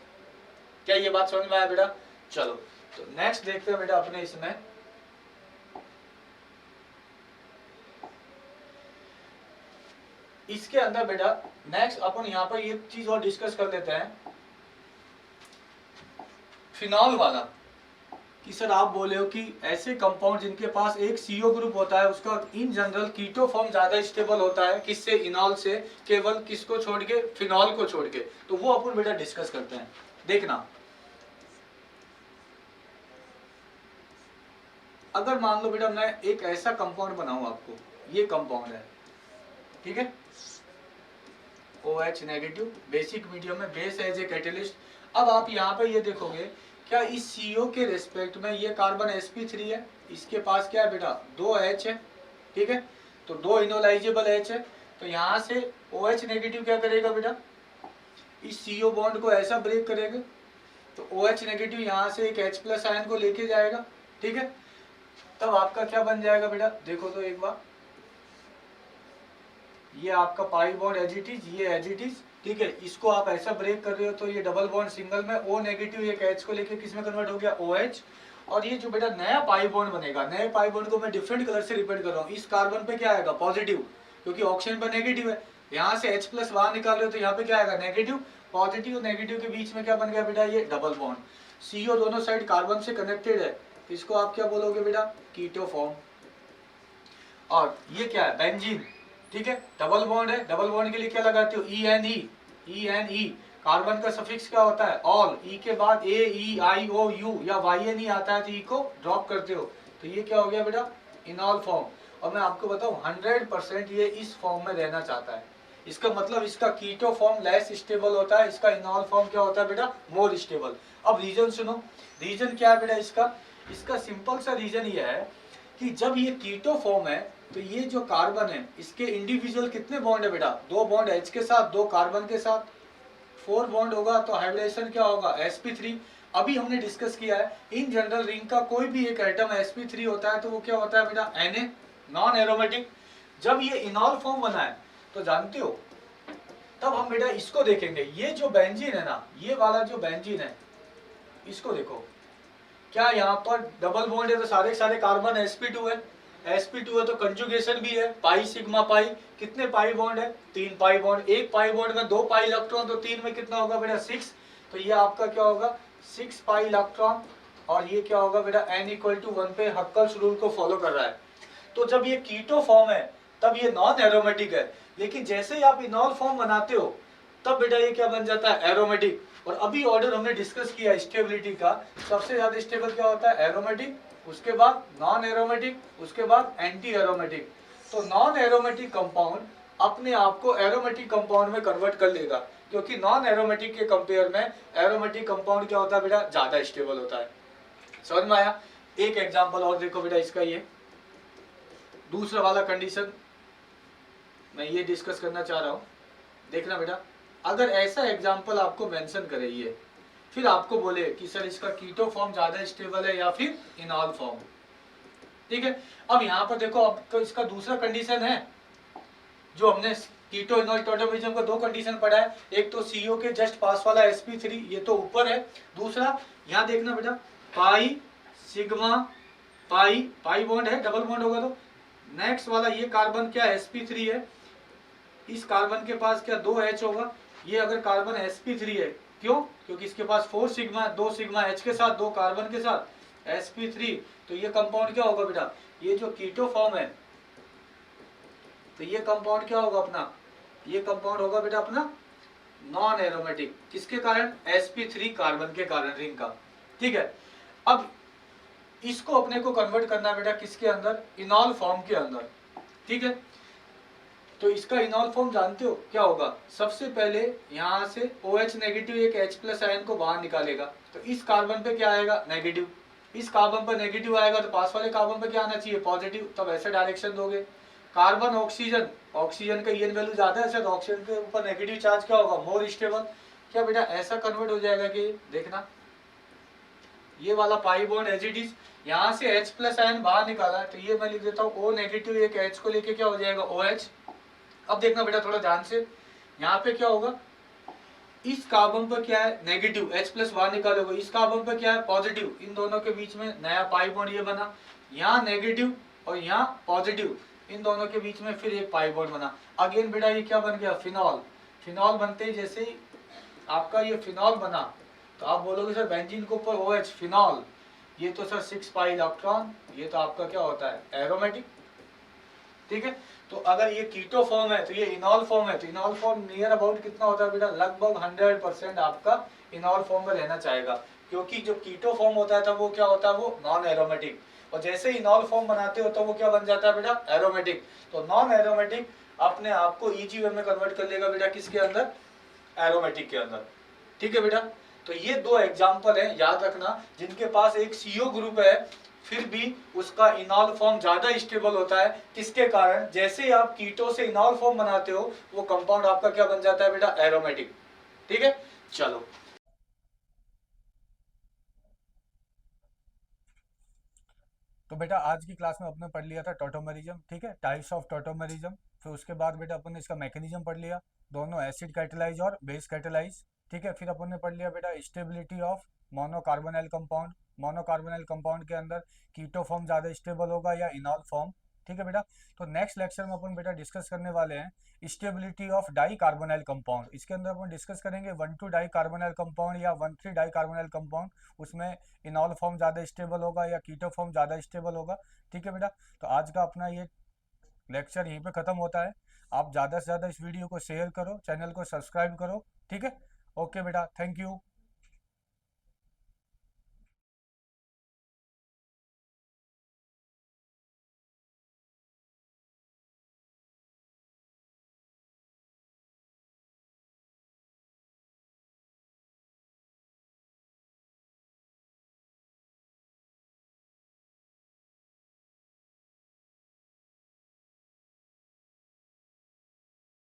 क्या ये बात समझ में आया बेटा? चलो तो नेक्स्ट देखते हैं बेटा अपने इसमें। इसके अंदर बेटा नेक्स्ट अपन यहाँ पर ये चीज और डिस्कस कर लेते हैं, फिनॉल वाला। कि सर आप बोले हो कि ऐसे कंपाउंड जिनके पास एक CO ग्रुप होता है उसका इन जनरल कीटो फॉर्म ज्यादा स्टेबल होता है, किससे? इनॉल से। केवल किसको छोड़ के? फिनॉल को छोड़ के। तो वो अपन बेटा डिस्कस करते हैं। देखना, अगर मान लो बेटा मैं एक ऐसा कंपाउंड बनाऊं आपको, ये कंपाउंड है, ठीक है, OH नेगेटिव, बेसिक मीडियम में, बेस एज ए कैटेलिस्ट। अब आप यहाँ पे ये देखोगे, क्या इस CO के रेस्पेक्ट में ये कार्बन sp3 है, इसके पास क्या है बेटा? 2 H है। ठीक है, तो 2 इनोलाइजेबल H है। तो यहाँ से OH नेगेटिव क्या करेगा बेटा? इस CO बॉन्ड को ऐसा ब्रेक करेगा, तो OH नेगेटिव यहाँ से एक H+ आयन को लेके जाएगा। ठीक है, तब आपका क्या बन जाएगा बेटा? देखो तो एक बार, ये आपका pi bond as it is, ये एज इट इज। ठीक है, इसको आप ऐसा ब्रेक कर रहे हो तो ये डबल बॉन्ड सिंगल में O नेगेटिव एक H को लेके किस में कन्वर्ट हो गया? OH। और ये जो बेटा नया पाई बॉन्ड बनेगा, नए पाई बॉन्ड को मैं डिफरेंट कलर से रिपीट कर रहा हूँ। इस कार्बन पे क्या आएगा? पॉजिटिव, क्योंकि ऑक्सीजन पर नेगेटिव है। यहाँ से H+ बाहर निकाल रहे हो तो यहाँ पे क्या आएगा? नेगेटिव। पॉजिटिव नेगेटिव के बीच में क्या बन गया बेटा? ये डबल बॉन्ड। CO दोनों साइड कार्बन से कनेक्टेड है, इसको आप क्या बोलोगे बेटा? Keto form. और ये क्या है? बेंजीन। ठीक है, डबल बॉन्ड है, डबल बॉन्ड के लिए क्या लगाते हो? ENE। कार्बन का सफिक्स क्या होता है? ऑल। ई के बाद AEIOU या YNE आता है तो ई को ड्रॉप करते हो, तो ये क्या हो गया बेटा? इनॉल फॉर्म। और मैं आपको बताऊं 100% ये इस फॉर्म में रहना चाहता है। इसका मतलब इसका कीटो फॉर्म लेस स्टेबल होता है, इसका इनॉल फॉर्म क्या होता है बेटा? More stable. अब रीजन सुनो, रीजन क्या है बेटा इसका सिंपल सा रीजन ये है कि जब ये कीटो फॉर्म है तो ये जो कार्बन है इसके इंडिविजुअल कितने बॉन्ड है बेटा? 2 बॉन्ड H के साथ, 2 कार्बन के साथ, 4 बॉन्ड होगा, तो हाइब्रिडेशन क्या होगा? sp3। अभी हमने डिस्कस किया है इन जनरल रिंग का कोई भी एक एटम sp3 होता है तो वो क्या होता है बेटा? Na, non aromatic. जब ये इनॉल फॉर्म बना है तो जानते हो, तब हम बेटा इसको देखेंगे। ये जो बेंजीन है ना, ये वाला जो बेंजीन है, इसको देखो, क्या यहाँ पर डबल बॉन्ड है तो सारे के सारे कार्बन sp2 है, sp2 है तो कंजुगेशन भी है, पाई सिग्मा पाई। कितने पाई बॉन्ड है? 3 पाई बॉन्ड। एक पाई बॉन्ड में 2 पाई इलेक्ट्रॉन, तो 3 में कितना होगा बेटा? 6। तो ये आपका क्या होगा? 6 पाई इलेक्ट्रॉन। और ये क्या होगा बेटा? n=1 पे हक्कल्स रूल को फॉलो कर रहा है। तो जब ये कीटो फॉर्म है तब ये नॉन एरोमेटिक है, लेकिन जैसे ही आप इनॉल फॉर्म बनाते हो तब बेटा ये क्या बन जाता है? एरोमेटिक। और अभी ऑर्डर हमने डिस्कस किया स्टेबिलिटी का, सबसे ज्यादा स्टेबल क्या होता है? एरोमेटिक, उसके बाद नॉन एरोमेटिक, उसके बाद एंटी एरोमेटिक। तो नॉन एरोमेटिक कंपाउंड अपने आप को एरोमेटिक कंपाउंड में कन्वर्ट कर लेगा, क्योंकि नॉन एरोमेटिक के कंपेयर में एरोमेटिक कंपाउंड क्या होता है बेटा? ज्यादा स्टेबल होता है। समझ में आया? एक एग्जांपल और देखो बेटा इसका, ये दूसरा वाला कंडीशन मैं ये डिस्कस करना चाह रहा हूं। देखना बेटा, अगर ऐसा एग्जांपल आपको मेंशन करे ये, फिर आपको बोले कि सर इसका कीटो फॉर्म ज्यादा स्टेबल है या फिर इनॉल फॉर्म। ठीक है, अब यहाँ पर देखो, अब तो इसका दूसरा कंडीशन है जो हमने कीटो इनॉल टोटोमेरिज्म का 2 कंडीशन पढ़ा है। एक तो CO के जस्ट पास वाला sp3, ये तो ऊपर है। दूसरा यहाँ देखना बेटा, pi sigma pi, pi bond है, डबल बॉन्ड होगा तो नेक्स्ट वाला ये कार्बन क्या sp3 है, इस कार्बन के पास क्या 2 H होगा, ये अगर कार्बन sp3 है, क्यों, क्योंकि इसके पास 4 सिग्मा, 2 सिग्मा H के साथ, 2 कार्बन के साथ sp3, तो ये कंपाउंड क्या होगा बेटा, ये जो कीटो फॉर्म है, तो ये कंपाउंड क्या होगा अपना, ये कंपाउंड होगा बेटा अपना नॉन एरोमेटिक, किसके कारण, sp3 कार्बन के कारण, रिंग का। ठीक है, अब इसको अपने को कन्वर्ट करना बेटा किसके अंदर, इनॉल फॉर्म के अंदर। ठीक है, तो इसका इनॉल फॉर्म जानते हो क्या होगा, सबसे पहले यहाँ से OH नेगेटिव एक H प्लस आयन को बाहर निकालेगा, तो इस कार्बन पे क्या आएगा, नेगेटिव, इस कार्बन पर नेगेटिव आएगा तो पास वाले कार्बन पे क्या आना चाहिए, पॉजिटिव, तब ऐसे डायरेक्शन दोगे। कार्बन ऑक्सीजन, ऑक्सीजन का ईएन वैल्यू ज्यादा है सर, ऑक्सीजन के ऊपर नेगेटिव चार्ज क्या होगा, मोर स्टेबल, क्या बेटा ऐसा कन्वर्ट हो जाएगा कि देखना ये वाला pi bond as it is, यहाँ से H प्लस आयन बाहर निकाला है, तो ये मैं लिख देता हूँ O नेगेटिव एक H को लेके क्या हो जाएगा OH। अब देखना बेटा थोड़ा ध्यान से, यहाँ पे क्या होगा, इस कार्बन पर क्या है नेगेटिव, H प्लस बाहर निकालोगे, इस कार्बन पर क्या है पॉजिटिव, इन दोनों के बीच में नया पाई बॉन्ड ये बना, यहाँ नेगेटिव और यहाँ पॉजिटिव, इन दोनों के बीच में फिर एक पाई बॉन्ड बना। अगेन बेटा ये क्या बन गया, फिनॉल, फिनॉल बनते ही जैसे ही आपका ये फिनॉल बना, तो आप बोलोगे सर बेंजीन के ऊपर OH फिनॉल, ये तो सर 6 पाई इलेक्ट्रॉन, ये तो आपका क्या होता है एरोमेटिक। ठीक है, तो अगर ये कीटो फॉर्म है तो ये इनॉल फॉर्म है, तो इनॉल फॉर्म नियर अबाउट कितना होता है बेटा, लगभग 100% आपका इनॉल फॉर्म में रहना चाहेगा, क्योंकि जो कीटो फॉर्म होता है तो वो क्या होता है, वो नॉन एरोमेटिक, और जैसे ही इनॉल फॉर्म बनाते हो तो वो क्या बन जाता है बेटा, एरोमेटिक। तो नॉन एरोमेटिक अपने आप को ईजी वे में कन्वर्ट कर लेगा बेटा किसके अंदर, एरोमेटिक के अंदर। ठीक है बेटा, तो ये दो एग्जाम्पल है याद रखना, जिनके पास एक CO ग्रुप है फिर भी उसका इनॉल फॉर्म ज्यादा स्टेबल होता है, किसके कारण, जैसे ही आप कीटो से इनॉल फॉर्म बनाते हो वो कंपाउंड आपका क्या बन जाता है बेटा, एरोमेटिक। ठीक है, चलो तो बेटा आज की क्लास में अपने पढ़ लिया था टॉटोमेरिज्म, ठीक है, टाइप्स ऑफ टॉटोमेरिज्म, फिर उसके बाद बेटा अपन ने इसका मैकेनिज्म पढ़ लिया, दोनों एसिड कैटेलाइज और बेस कैटेलाइज। ठीक है, फिर अपन ने पढ़ लिया बेटा stability of मोनोकार्बोनाइल compound, monocarbonyl compound के अंदर कीटो फॉर्म ज़्यादा स्टेबल होगा या इनॉल फॉर्म। ठीक है बेटा, तो नेक्स्ट लेक्चर में अपन बेटा डिस्कस करने वाले हैं stability of dicarbonyl compound. इसके अंदर अपन डिस्कस करेंगे 1,2 डाई कार्बोनाइल कंपाउंड या 1,3 डाई कार्बोनाइल कंपाउंड, उसमें इनॉल फॉर्म ज़्यादा स्टेबल होगा या कीटो फॉर्म ज़्यादा स्टेबल होगा। ठीक है बेटा, तो आज का अपना ये लेक्चर यहीं पे ख़त्म होता है। आप ज़्यादा से ज़्यादा इस वीडियो को शेयर करो, चैनल को सब्सक्राइब करो। ठीक है, ओके बेटा, थैंक यू।